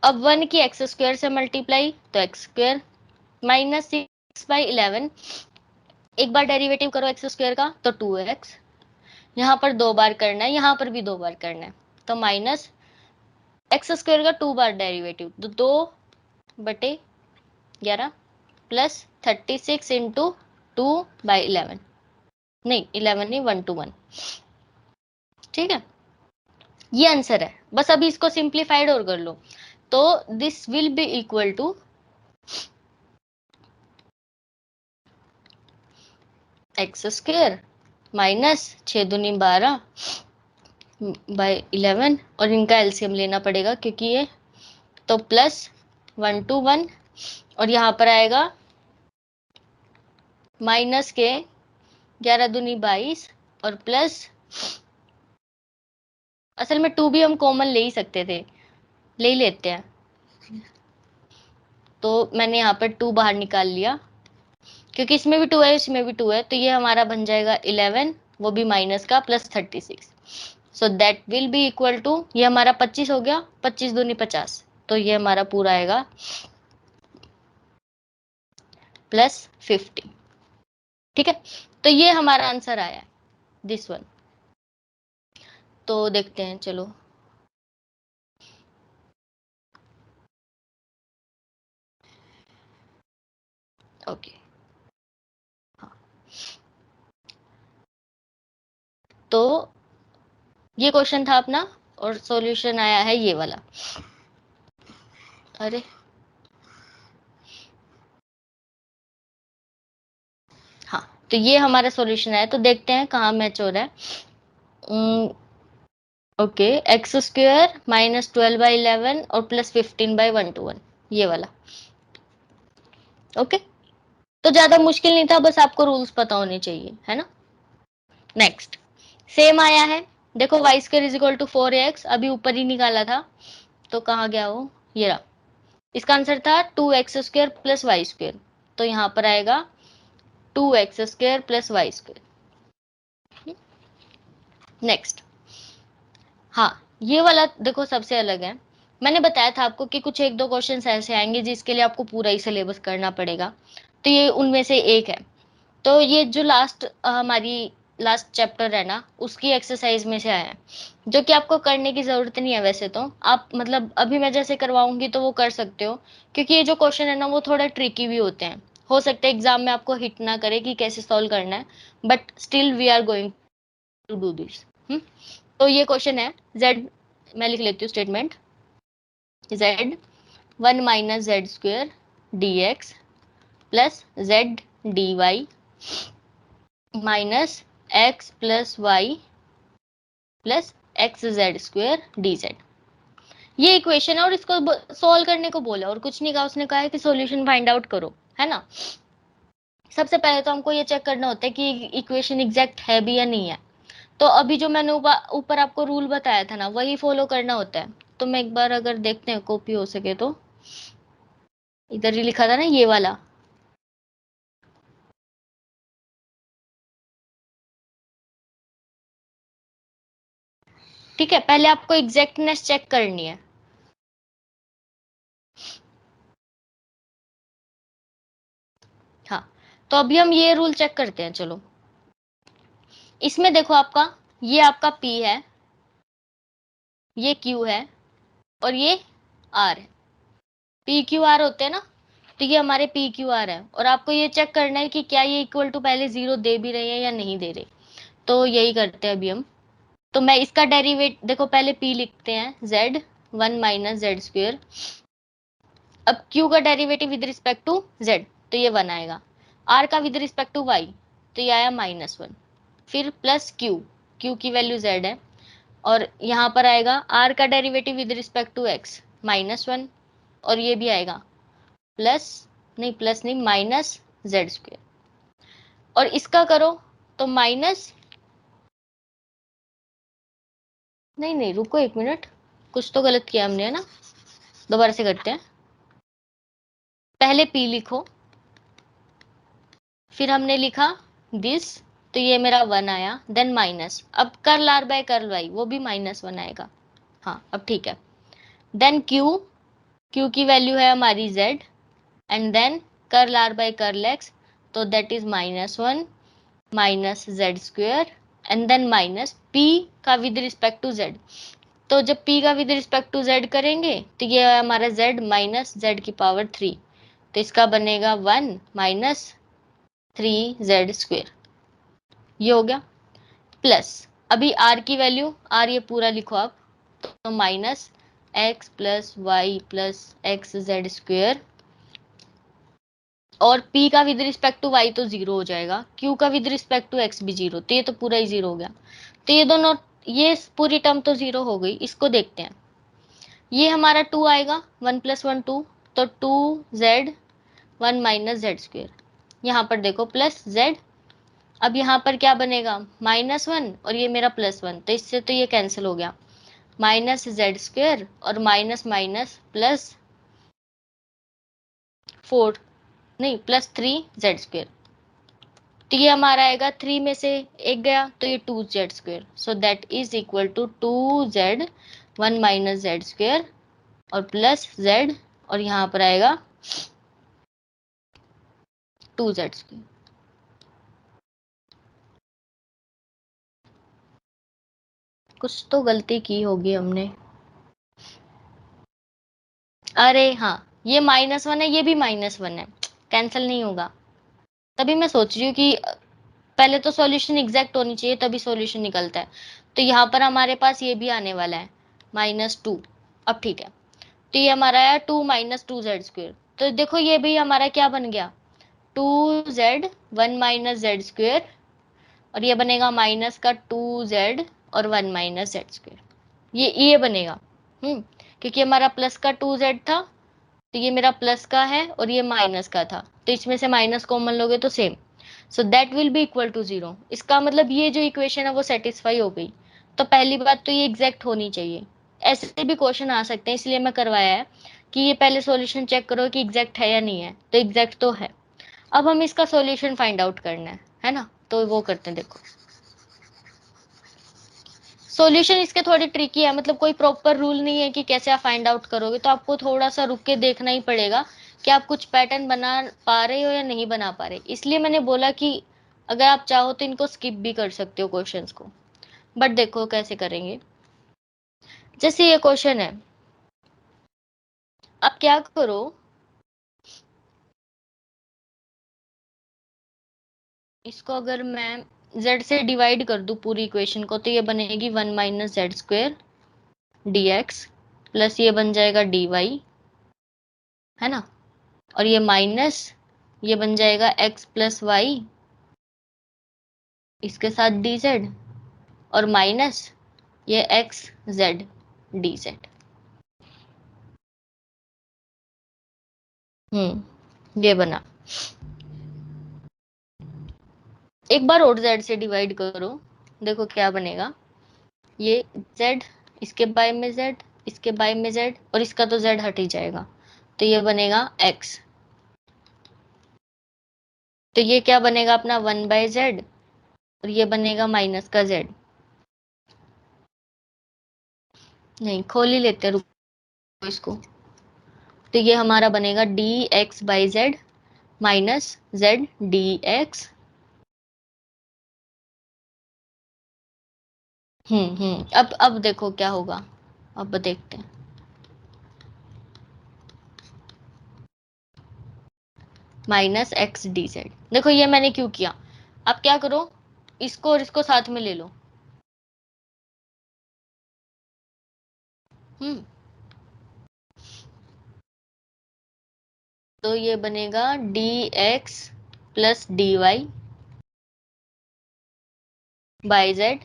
अब 1 की x² से मल्टीप्लाई तो x² -6/11, एक बार डेरिवेटिव करो x² का तो 2x, यहाँ पर 2 बार करना है, यहाँ पर भी 2 बार करना है, तो -x² का 2 बार डेरिवेटिव तो 2/11 प्लस 36 इंटू 2/11, नहीं 11 नहीं 1 to 1, ठीक है। ये आंसर है, बस अभी इसको सिंप्लीफाइड और कर लो, तो this will be equal to x² -6×2=12/11 और इनका एलसीएम लेना पड़ेगा क्योंकि ये, तो प्लस 1 to 1 और यहाँ पर आएगा माइनस के 11×2=22 और प्लस, असल में 2 भी हम कॉमन ले ही सकते थे, ले ही लेते हैं, तो मैंने यहाँ पर 2 बाहर निकाल लिया क्योंकि इसमें भी 2 है, इसमें भी 2 है, तो ये हमारा बन जाएगा 11, वो भी माइनस का, plus 36। So that will be equal to, ये हमारा 25 हो गया, 25 दूनी 50, तो ये हमारा पूरा आएगा प्लस 50। ठीक है, तो ये हमारा आंसर आया है, दिस वन। तो देखते हैं, चलो। ओके, हाँ, तो ये क्वेश्चन था अपना, और सॉल्यूशन आया है ये वाला। अरे हाँ, तो ये हमारा सॉल्यूशन है, तो देखते हैं कहाँ मैच हो रहा है। ओके, एक्स स्क्वायर माइनस 12/11 और प्लस 15/121, ये वाला। ओके, तो ज्यादा मुश्किल नहीं था, बस आपको रूल्स पता होने चाहिए, है ना। नेक्स्ट, सेम आया है, देखो y square is equal to 4x, अभी ऊपर ही निकाला था, तो कहाँ गया वो, ये रहा। इसका आंसर था 2x² प्लस वाई स्क्वायर, तो यहाँ पर आएगा 2x² plus Y square. Next, हाँ, ये वाला देखो सबसे अलग है। मैंने बताया था आपको कि कुछ एक दो क्वेश्चन ऐसे आएंगे जिसके लिए आपको पूरा ही सिलेबस करना पड़ेगा, तो ये उनमें से एक है। तो ये जो हमारी लास्ट चैप्टर है ना, उसकी एक्सरसाइज में से आया है, जो कि आपको करने की जरूरत नहीं है। वैसे तो आप मतलब अभी मैं जैसे करवाऊंगी तो वो कर सकते हो, क्योंकि ये जो क्वेश्चन है ना वो थोड़ा ट्रिकी भी होते हैं। हो सकता है एग्जाम में आपको हिट ना करे कि कैसे सॉल्व करना है, but still we are going to do this. तो ये क्वेश्चन है, जेड, मैं लिख लेती हूँ statement, z 1 - z² dx plus z dy minus x plus y plus XZ² dz। ये इक्वेशन है, और इसको सॉल्व करने को बोला, और कुछ नहीं कहा, उसने कहा है कि सॉल्यूशन फाइंड आउट करो, है ना। सबसे पहले तो हमको ये चेक करना होता है कि इक्वेशन एग्जैक्ट है भी या नहीं है। तो अभी जो मैंने ऊपर आपको रूल बताया था ना, वही फॉलो करना होता है। तो मैं एक बार अगर देखते हैं कॉपी हो सके तो, इधर ही लिखा था ना ये वाला। ठीक है, पहले आपको एग्जैक्टनेस चेक करनी है। हाँ, तो अभी हम ये रूल चेक करते हैं, चलो। इसमें देखो ये आपका P है, ये Q है, और ये R है। पी क्यू आर होते हैं ना, तो ये हमारे पी क्यू आर है, और आपको ये चेक करना है कि क्या ये इक्वल टू पहले 0 दे भी रहे हैं या नहीं दे रहे। तो यही करते हैं अभी हम। तो मैं इसका डेरिवेट, देखो पहले पी लिखते हैं, z 1 - z²। अब q का derivative with respect to z, तो ये 1 आएगा। r का विद रिस्पेक्ट टू y, तो ये आया -1। फिर प्लस q की वैल्यू z है, और यहाँ पर आएगा r का derivative with respect to x -1, और ये भी आएगा प्लस नहीं -z²। और इसका करो तो माइनस, नहीं रुको एक मिनट, कुछ तो गलत किया हमने, है ना। दोबारा से करते हैं, पहले p लिखो, फिर हमने लिखा दिस, तो ये मेरा 1 आया, देन माइनस, अब curl r by curl y, वो भी -1 आएगा। हाँ, अब ठीक है। देन q की वैल्यू है हमारी z, and then curl r by curl x, तो that is -1 -z², and then minus p का विद रिस्पेक्ट टू z। तो जब p का विद रिस्पेक्ट टू z करेंगे, तो ये हमारा z माइनस z⁻3, तो इसका बनेगा 1 -3z², ये हो गया। प्लस अभी r की वैल्यू, r ये पूरा लिखो आप, तो minus x plus y plus XZ², और p का विद रिस्पेक्ट टू y तो 0 हो जाएगा, q का विद रिस्पेक्ट टू x भी 0, तो ये तो पूरा ही 0 हो गया। तो ये दोनों, ये पूरी टर्म तो 0 हो गई। इसको देखते हैं, ये हमारा 2 आएगा, 1 + 1 2, तो 2z 1 - z²। यहाँ पर देखो प्लस z, अब यहाँ पर क्या बनेगा -1, और ये मेरा +1, तो इससे तो ये कैंसिल हो गया, -z² और माइनस माइनस प्लस 4, नहीं +3z²। तो ये हमारा आएगा 3 में से एक गया तो ये 2z², so that is equal to 2z 1 minus z² और प्लस z, और यहाँ पर आएगा 2z²। कुछ तो गलती की होगी हमने। अरे हाँ, ये -1 है, ये भी -1 है, कैंसिल नहीं होगा। तभी मैं सोच रही हूँ कि पहले तो सॉल्यूशन एग्जैक्ट होनी चाहिए तभी सॉल्यूशन निकलता है। तो यहाँ पर हमारे पास ये भी आने वाला है -2। अब ठीक है, तो ये हमारा है 2 माइनस 2z²। तो देखो ये भी हमारा क्या बन गया, 2z 1 माइनस z², और ये बनेगा माइनस का 2z और 1 माइनस z²। ये बनेगा। क्योंकि हमारा प्लस का 2z था, तो ये मेरा प्लस का है और ये माइनस का था, तो इसमें से माइनस कॉमन लोगे तो same, so that will be equal to 0। इसका मतलब ये जो इक्वेशन है वो सेटिस्फाई हो गई। तो पहली बात तो ये एग्जैक्ट होनी चाहिए। ऐसे भी क्वेश्चन आ सकते हैं, इसलिए मैं करवाया है कि ये पहले सॉल्यूशन चेक करो कि एग्जैक्ट है या नहीं है। तो एग्जैक्ट तो है। अब हम इसका सॉल्यूशन फाइंड आउट करना है ना, तो वो करते हैं। देखो सॉल्यूशन इसके थोड़े ट्रिकी है, मतलब कोई प्रॉपर रूल नहीं है कि कैसे आप फाइंड आउट करोगे, तो आपको थोड़ा सा रुक के देखना ही पड़ेगा कि आप कुछ पैटर्न बना पा रहे हो या नहीं बना पा रहे। इसलिए मैंने बोला कि अगर आप चाहो तो इनको स्किप भी कर सकते हो क्वेश्चंस को, बट देखो कैसे करेंगे। जैसे ये क्वेश्चन है, अब क्या करो, इसको अगर मैं z से डिवाइड कर दूं पूरी इक्वेशन को, तो ये बनेगी 1 माइनस z² dx, प्लस ये बन जाएगा dy, है ना, और ये माइनस ये बन जाएगा x प्लस वाई इसके साथ dz, और माइनस ये x z dz। ये बना। एक बार और z से डिवाइड करो, देखो क्या बनेगा। ये z, इसके बाय में z, इसके बाय में z, और इसका तो z हट ही जाएगा, तो ये बनेगा x। तो ये क्या बनेगा अपना 1/z, और ये बनेगा माइनस का z। नहीं, खोल ही लेते हैं, रुको इसको। तो ये हमारा बनेगा dx/z माइनस z dx। अब देखो क्या होगा, अब देखते हैं। माइनस एक्स डी जेड, देखो ये मैंने क्यों किया। अब क्या करो, इसको और इसको साथ में ले लो। हम्म तो ये बनेगा d x plus d y by z,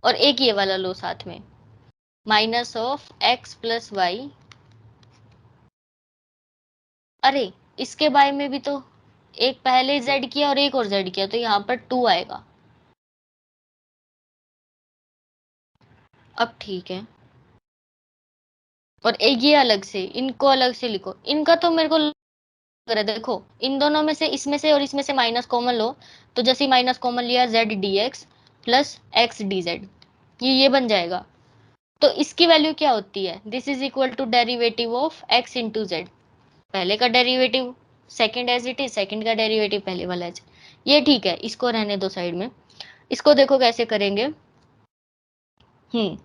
और एक ये वाला लो साथ में, minus of x plus y. अरे इसके बाय में भी तो एक पहले z किया और एक और z किया, तो यहाँ पर 2 आएगा। अब ठीक है, और एक ये अलग से, इनको अलग से लिखो। इनका तो मेरे को लग रहा है, देखो इन दोनों में से, इसमें से और इसमें से माइनस कॉमन लो, तो जैसे माइनस कॉमन लिया z dx plus x dz, ये बन जाएगा। तो इसकी वैल्यू क्या होती है, this is equal to derivative of x into z. पहले का derivative second as it is, second का डेरिवेटिव पहले वाला एज। ये ठीक है, इसको रहने दो साइड में। इसको देखो कैसे करेंगे। हम्म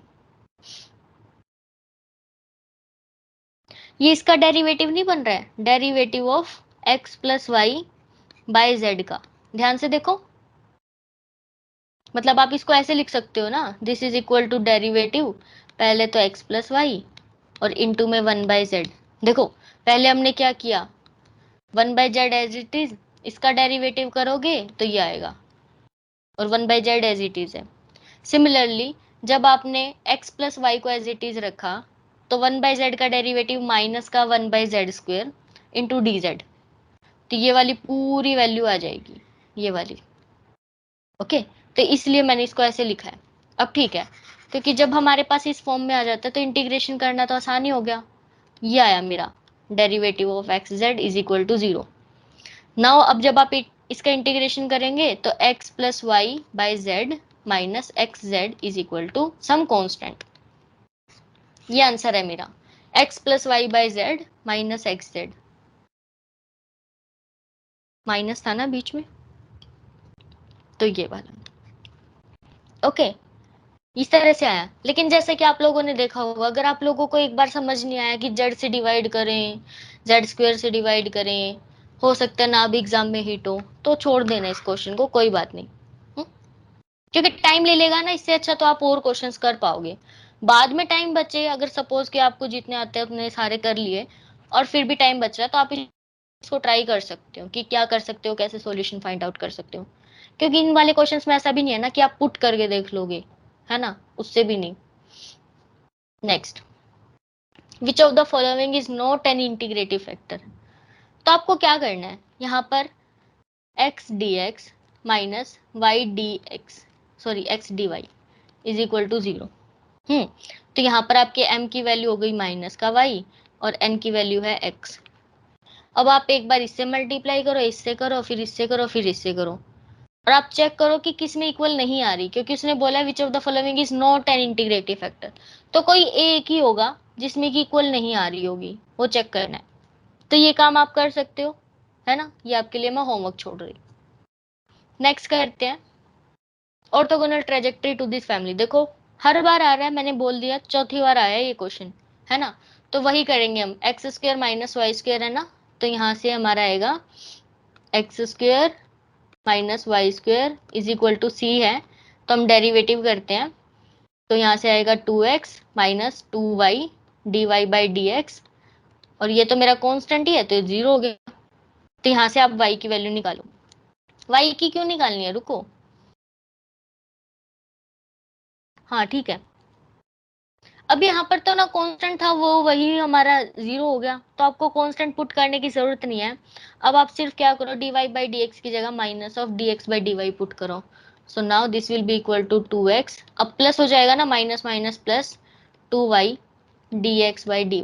ये इसका डेरिवेटिव नहीं बन रहा है, derivative of x plus y by z का। ध्यान से देखो, मतलब आप इसको ऐसे लिख सकते हो ना, this is equal to derivative, पहले तो x प्लस वाई और इनटू में 1/z। देखो पहले हमने क्या किया, 1/z एज इट इज, इसका डेरिवेटिव करोगे तो ये आएगा, और 1/z एज इट इज है। सिमिलरली जब आपने x प्लस वाई को एज इट इज रखा, तो 1/z का डेरिवेटिव माइनस का 1/z² इंटू डी जेड, तो ये वाली पूरी वैल्यू आ जाएगी, ये वाली। ओके, तो इसलिए मैंने इसको ऐसे लिखा है। अब ठीक है, क्योंकि जब हमारे पास इस फॉर्म में आ जाता है तो इंटीग्रेशन करना तो आसान ही हो गया। ये आया मेरा derivative of x z is equal to 0। Now अब जब आप इसका इंटीग्रेशन करेंगे तो x plus y by z minus x z is equal to some constant. ये आंसर है मेरा, x plus y by z minus x z. Minus था ना बीच में, तो ये वाला। ओके, इस तरह से आया। लेकिन जैसे कि आप लोगों ने देखा होगा, अगर आप लोगों को एक बार समझ नहीं आया कि जेड से डिवाइड करें, जेड स्क्वायर से डिवाइड करें, हो सकता है ना भी एग्जाम में हिट हो, तो छोड़ देना इस क्वेश्चन को, कोई बात नहीं। क्योंकि टाइम ले लेगा ना, इससे अच्छा तो आप और क्वेश्चंस कर पाओगे। बाद में टाइम बचे, अगर सपोज कि आपको जितने आते हैं उतने सारे कर लिए और फिर भी टाइम बच रहा है, तो आप इसको ट्राई कर सकते हो कि क्या कर सकते हो, कैसे सॉल्यूशन फाइंड आउट कर सकते हो। क्योंकि इन वाले क्वेश्चंस में ऐसा भी नहीं है ना कि आप पुट करके देख लोगे, है ना, उससे भी नहीं। Next, which of the following is not an integrative factor. तो आपको क्या करना है, यहाँ पर x d x minus y d x, sorry x d Y is equal to 0। तो यहाँ पर आपके m की वैल्यू हो गई माइनस का y और n की वैल्यू है x। अब आप एक बार इससे मल्टीप्लाई करो, इससे करो, फिर इससे करो, फिर इससे करो, और आप चेक करो कि किस में इक्वल नहीं आ रही, क्योंकि उसने बोला है विच of the following is not an integrative factor. तो कोई एक ही होगा जिसमें कि इक्वल नहीं आ रही होगी, वो चेक करना है। तो ये काम आप कर सकते हो, है ना, ये आपके लिए मैं होमवर्क छोड़ रही। नेक्स्ट करते हैं, orthogonal trajectory to this family. देखो हर बार आ रहा है, मैंने बोल दिया, चौथी बार आया है ये क्वेश्चन, है ना। तो वही करेंगे हम, x square minus y square है ना, तो यहाँ से हमारा आएगा x square minus y square is equal to c है, तो हम डेरिवेटिव करते हैं। तो यहाँ से आएगा 2x minus 2y d y by D x, और ये तो मेरा कॉन्स्टेंट ही है तो 0 हो गया। तो यहाँ से आप y की वैल्यू निकालो। y की क्यों निकालनी है, रुको, हाँ ठीक है। अब यहाँ पर तो ना कांस्टेंट था, वो वही हमारा 0 हो गया, तो आपको कांस्टेंट पुट करने की जरूरत नहीं है। अब आप सिर्फ क्या करो, dy बाई डी एक्स की जगह minus of dx by dy put करो। So now this will be equal to 2x, अब प्लस हो जाएगा ना, minus minus plus 2y dx by dy,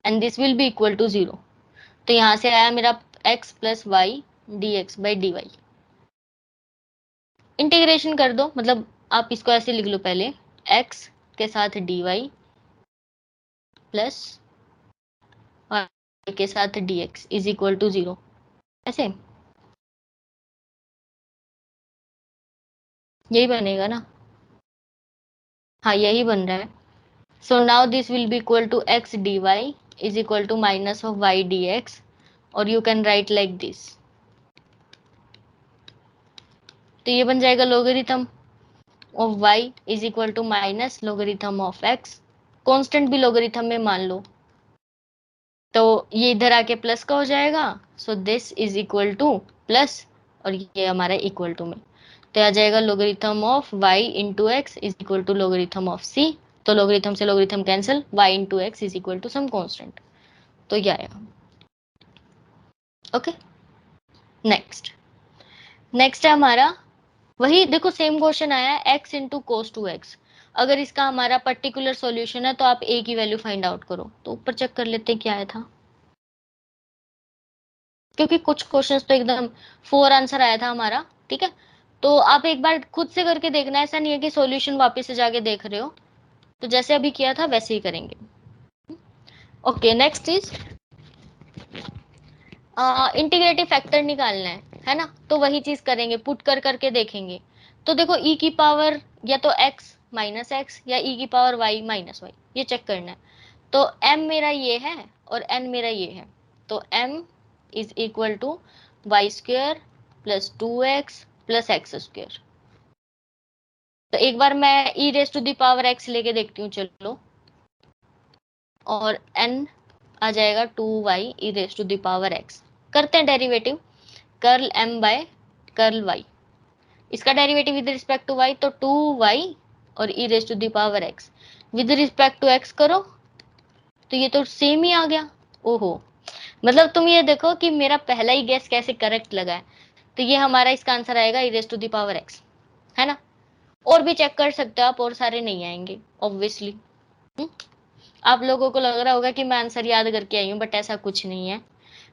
and this will be equal to 0। तो यहाँ से आया मेरा x plus y dx by dy। Integration कर दो, मतलब आप इसको ऐसे लिख लो पहले, x के साथ dy प्लस और के साथ dx इज इक्वल टू 0, ऐसे यही बनेगा ना, हाँ यही बन रहा है। So now this will be equal to x d Y is equal to minus of y d x, और you can write like this. तो ये बन जाएगा logarithm of y is equal to minus logarithm of x, constant भी लोगरिथम में मान लो, तो ये इधर आके प्लस का हो जाएगा। So this is equal to plus, और ये हमारा इक्वल टू में, तो आ जाएगा logarithm of y into x is equal to logarithm of c। तो लोगरिथम से logarithm cancel, y into x is equal to some constant, तो ये आएगा। ओके, नेक्स्ट, नेक्स्ट है हमारा वही, देखो सेम क्वेश्चन आया है, x into cos two x. अगर इसका हमारा पर्टिकुलर सॉल्यूशन है तो आप a की वैल्यू फाइंड आउट करो। तो ऊपर चेक कर लेते हैं क्या आया था, क्योंकि कुछ क्वेश्चंस तो एकदम 4 आंसर आया था हमारा, ठीक है। तो आप एक बार खुद से करके देखना, ऐसा नहीं है कि सॉल्यूशन वापस से जाके देख रहे हो, तो जैसे अभी किया था वैसे ही करेंगे। Okay, next is integrative factor निकालना है ना, तो वही चीज करेंगे, पुट कर करके देखेंगे। तो देखो e की पावर या तो x माइनस एक्स या e की पावर y माइनस वाई, ये चेक करना है। तो m मेरा ये है और n मेरा ये है, तो m is equal to y square plus 2x plus x square. तो एक बार मैं e raise to the power x लेके देखती हूँ, चलो, और n आ जाएगा 2y e raise to the power x। करते हैं derivative, curl m by curl y, इसका derivative with respect to y, तो 2y और e raise to the power x with respect to x करो, तो ये तो सेम ही आ गया। ओहो, मतलब तुम ये देखो कि मेरा पहला ही गेस कैसे करेक्ट लगा है। तो ये हमारा इसका आंसर आएगा e raise to the power x, है ना। और भी चेक कर सकते हो आप, और सारे नहीं आएंगे ऑब्वियसली। आप लोगों को लग रहा होगा कि मैं आंसर याद करके आई हूँ, बट ऐसा कुछ नहीं है।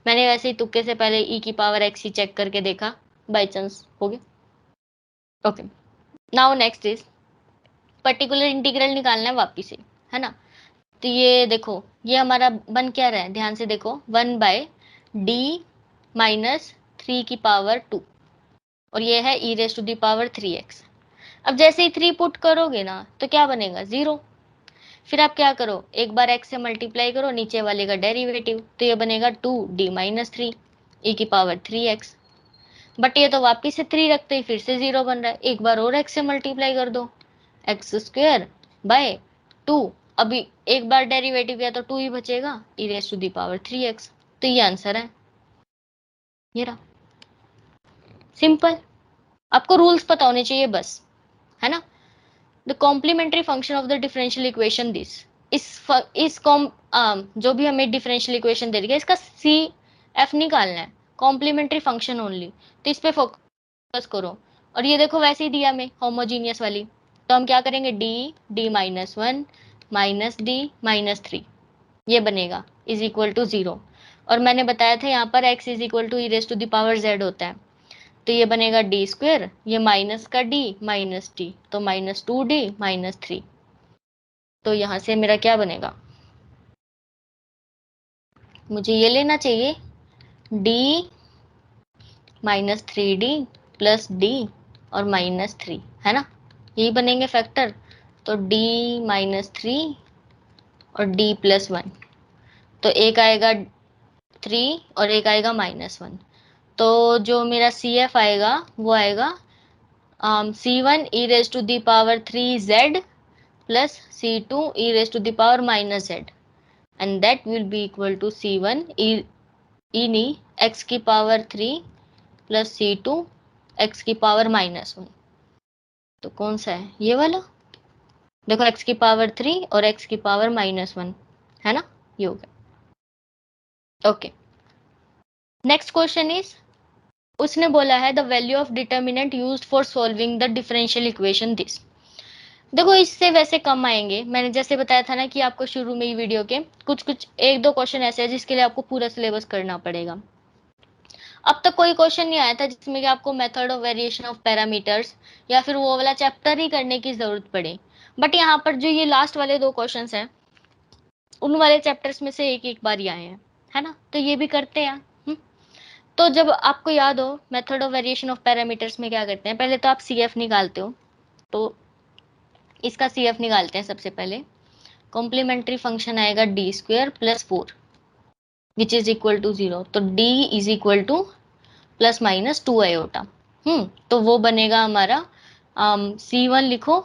मैंने वैसे ही तुक्के से पहले e की पावर x ही चेक करके देखा, बाय चांस हो गया। Okay, now next is particular integral निकालना है वापिस से, है ना। तो ये देखो, ये हमारा बन क्या रहा है, ध्यान से देखो, 1/d माइनस 3 की पावर 2, और ये है e raise to the power 3x। अब जैसे ही 3 पुट करोगे ना तो क्या बनेगा, 0। फिर आप क्या करो, एक बार x से मल्टीप्लाई करो नीचे वाले का डेरिवेटिव, तो ये बनेगा 2d माइनस 3 e की पावर 3x। बट ये तो वापिस से 3 रखते ही फिर से 0 बन रहा है, एक बार और x से मल्टीप्लाई कर दो, एक्स स्क्वेयर बाय 2। अभी एक बार डेरिवेटिव किया तो 2 ही बचेगा, e raise to the power 3x। तो ये आंसर है, ये रहा, सिंपल। आपको रूल्स पता होने चाहिए बस, है ना। The complementary function of the differential equation this, जो भी हमें डिफरेंशियल इक्वेशन दे रही है इसका सी एफ निकालना है, कॉम्प्लीमेंट्री फंक्शन ओनली, तो इस पे फोकस करो। और ये देखो वैसे ही दिया हमें होमोजीनियस वाली, तो हम क्या करेंगे, D minus 1 minus D minus 3, ये बनेगा इज इक्वल टू 0। और मैंने बताया था यहाँ पर x is equal to e raise to the power z होता है, तो ये बनेगा डी स्क्वेयर, ये माइनस का डी माइनस डी, तो माइनस 2d माइनस 3। तो यहाँ से मेरा क्या बनेगा, मुझे ये लेना चाहिए d minus 3d plus d और माइनस 3, है ना, यही बनेंगे फैक्टर। तो d माइनस 3 और d प्लस 1, तो एक आएगा 3 और एक आएगा -1। तो जो मेरा सी एफ आएगा वो आएगा C1 e raise to the power 3z plus C2 e raise to the power minus z, and that will be equal to C1 e नी x की पावर 3 प्लस C2 x की पावर -1। तो कौन सा है, ये वाला, देखो x की पावर 3 और x की पावर -1, है ना, ये हो गया। ओके, नेक्स्ट क्वेश्चन इज, उसने बोला है the value of determinant used for solving the differential equation this. देखो इससे वैसे कम आएंगे, मैंने जैसे बताया था ना कि आपको शुरू में ही वीडियो के कुछ कुछ एक दो क्वेश्चन ऐसे हैं जिसके लिए आपको पूरा सिलेबस करना पड़ेगा। अब तक कोई क्वेश्चन नहीं आया था जिसमें कि आपको method of variation of parameters या फिर वो वाला चैप्टर ही करने की जरूरत पड़े। बट यहाँ पर जो ये लास्ट वाले दो क्वेश्चन हैं उन वाले चैप्टर्स में से एक एक बार ही आए हैं, है ना, तो ये भी करते हैं। तो जब आपको याद हो method of variation of parameters में क्या करते हैं, पहले तो आप सी एफ निकालते हो, तो इसका सी एफ निकालते हैं सबसे पहले। कॉम्प्लीमेंट्री फंक्शन आएगा d square plus 4 which is equal to 0, तो d is equal to plus minus 2 iota. तो वो बनेगा हमारा C1 लिखो,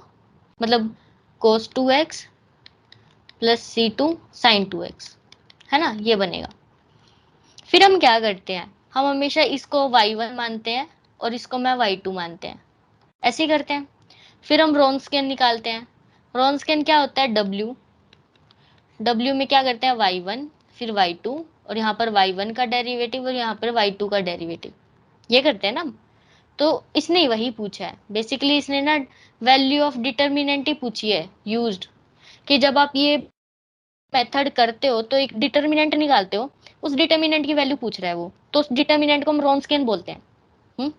मतलब cos 2x plus C2 sin 2x, है ना, ये बनेगा। फिर हम क्या करते हैं, हम हमेशा इसको y1 मानते हैं और इसको मैं y2 मानते हैं, ऐसे ही करते हैं। फिर हम रोन्सकियन निकालते हैं, रोन्सकियन क्या होता है, w में क्या करते हैं y1 फिर y2, और यहाँ पर y1 का डेरिवेटिव और यहाँ पर y2 का डेरिवेटिव, ये करते हैं ना। तो इसने वही पूछा है बेसिकली, इसने ना वैल्यू ऑफ डिटर्मिनेंट ही पूछी है यूज्ड, कि जब आप ये मेथड करते हो तो एक डिटर्मिनेंट निकालते हो, उस डिटर्मिनेंट की वैल्यू पूछ रहा है वो, तो उस डिटर्मिनेंट को हम रोन्सकियन बोलते हैं।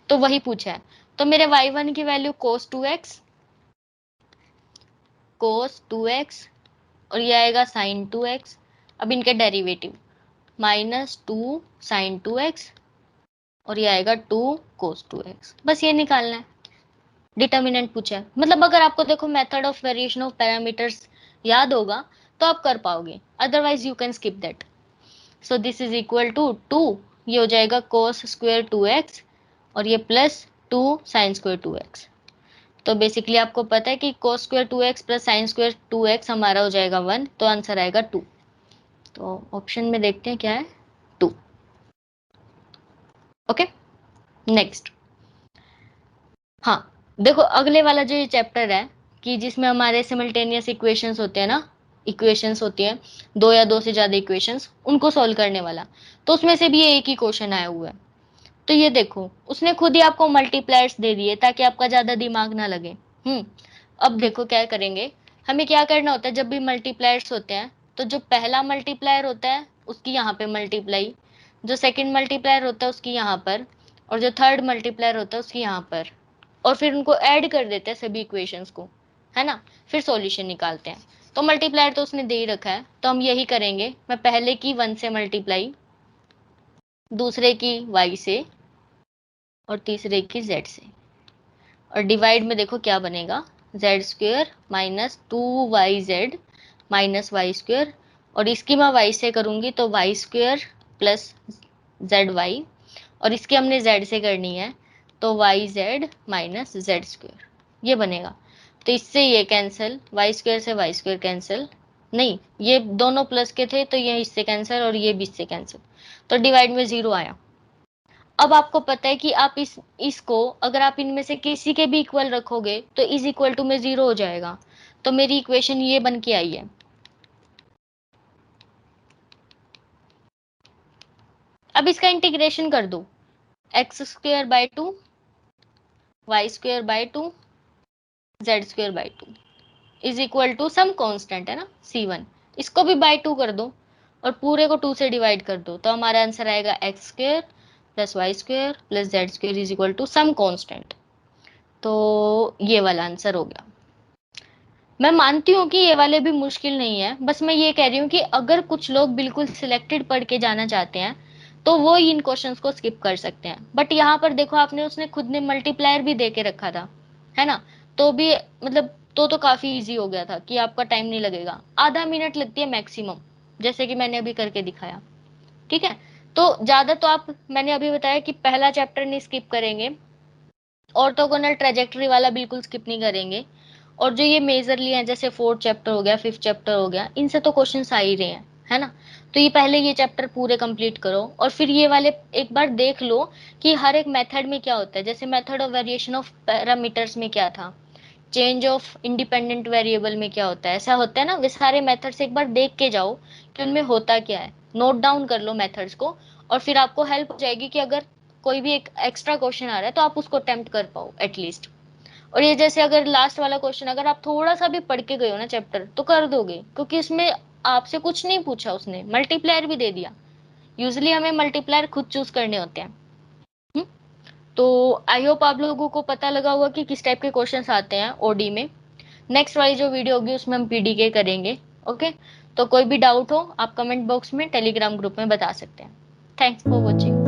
तो वही पूछा है। तो मेरे y1 की वैल्यू cos 2x और ये आएगा sin 2x। अब इनके डेरिवेटिव -2 sin 2x और ये आएगा 2 cos 2x, बस ये निकालना है, डिटर्मिनेंट पूछा है। मतलब अगर आपको देखो method of variation of parameters याद होगा तो आप कर पाओगे, otherwise you can skip that. So this is equal to 2, ये हो जाएगा cos स्क्वायर 2x और ये प्लस 2 sin स्क्वायर 2x। तो बेसिकली आपको पता है कि cos square 2x plus sin square 2x हमारा हो जाएगा 1, तो आंसर आएगा 2। तो ऑप्शन में देखते हैं क्या है, 2। Okay, next. हाँ, देखो अगले वाला जो ये चैप्टर है कि जिसमें हमारे सिमल्टेनियस इक्वेशंस होते हैं ना, इक्वेशंस होती हैं दो या दो से ज्यादा इक्वेशंस, उनको सॉल्व करने वाला, तो उसमें से भी एक ही क्वेश्चन आया हुआ है। तो ये देखो उसने खुद ही आपको मल्टीप्लायर्स दे दिए ताकि आपका ज्यादा दिमाग ना लगे। अब देखो क्या करेंगे, हमें क्या करना होता है, जब भी मल्टीप्लायर्स होते हैं तो जो पहला मल्टीप्लायर होता है उसकी यहाँ पे मल्टीप्लाई, जो सेकंड मल्टीप्लायर होता है उसकी यहाँ पर, और जो थर्ड मल्टीप्लायर होता है उसकी यहाँ पर, और फिर उनको ऐड कर देते हैं सभी इक्वेशंस को, है ना। फिर सॉल्यूशन निकालते हैं। तो मल्टीप्लायर तो उसने दे ही रखा है, तो हम यही करेंगे। मैं पहले की 1 से मल्टीप्लाई, दूसरे की y से, और तीसरे की z से, और डिवाइड में देखो क्या बनेगा, z square minus 2yz minus y square, और इसकी मैं y से करूंगी तो y square plus z y, और इसकी हमने z से करनी है तो y z minus z square, ये बनेगा। तो इससे ये कैंसिल, वाई स्क्वेयर से वाई स्क्वेयर कैंसिल, नहीं ये दोनों प्लस के थे तो ये इससे कैंसिल और ये भी इससे कैंसिल, तो डिवाइड में 0 आया। अब आपको पता है कि आप इसको अगर आप इनमें से किसी के भी इक्वल रखोगे तो इज इक्वल टू में 0 हो जाएगा। तो मेरी इक्वेशन ये बन के आई है। अब इसका इंटीग्रेशन कर दो, x square by 2, y square by 2, z square by 2 is equal to some constant है ना c1, इसको भी बाय 2 कर दो और पूरे को 2 से डिवाइड कर दो, तो हमारा आंसर आएगा x square plus y square plus z square is equal to some constant. तो ये वाला आंसर हो गया। मैं मानती हूँ कि ये वाले भी मुश्किल नहीं है, बस मैं ये कह रही हूँ कि अगर कुछ लोग बिल्कुल सिलेक्टेड पढ़ के जाना चाहते हैं तो वो इन क्वेश्चंस को स्किप कर सकते हैं। बट यहाँ पर देखो आपने, उसने खुद ने मल्टीप्लायर भी दे के रखा था, है ना। तो भी मतलब तो काफी इजी हो गया था कि आपका टाइम नहीं लगेगा, आधा मिनट लगती है मैक्सिमम, जैसे कि मैंने अभी करके दिखाया। ठीक है, तो ज्यादा तो आप, मैंने अभी बताया कि पहला चैप्टर नहीं स्किप करेंगे, ऑर्थोगोनल ट्रेजेक्टरी वाला बिल्कुल स्किप नहीं करेंगे, और जो ये मेजरली हैं जैसे फोर्थ चैप्टर हो गया, फिफ्थ चैप्टर हो गया, इनसे तो क्वेश्चन आ ही रहे हैं, है ना। तो ये पहले ये चैप्टर पूरे कंप्लीट करो और फिर ये वाले एक बार देख लो कि हर एक मेथड में क्या होता है। जैसे method of variation of parameters में क्या था, चेंज ऑफ इंडिपेंडेंट वेरिएबल में क्या होता है, ऐसा होता है ना। वे सारे मेथड्स एक बार देख के जाओ कि उनमें होता क्या है, नोट डाउन कर लो मेथड्स को, और फिर आपको हेल्प हो जाएगी कि अगर कोई भी एक एक्स्ट्रा क्वेश्चन आ रहा है तो आप उसको अटेम्प्ट कर पाओ एटलीस्ट। और ये जैसे अगर लास्ट वाला क्वेश्चन अगर आप थोड़ा सा भी पढ़ के गए हो ना चैप्टर तो कर दोगे, क्योंकि इसमें आपसे कुछ नहीं पूछा, उसने मल्टीप्लायर भी दे दिया। यूजली हमें मल्टीप्लायर खुद चूज करने होते हैं। हम्म? तो आई होप आप लोगों को पता लगा होगा कि किस टाइप के क्वेश्चंस आते हैं ओडी में। नेक्स्ट वाली जो वीडियो होगी उसमें हम पीडीके करेंगे। ओके, तो कोई भी डाउट हो आप कमेंट बॉक्स में टेलीग्राम ग्रुप में बता सकते हैं। Thanks for watching.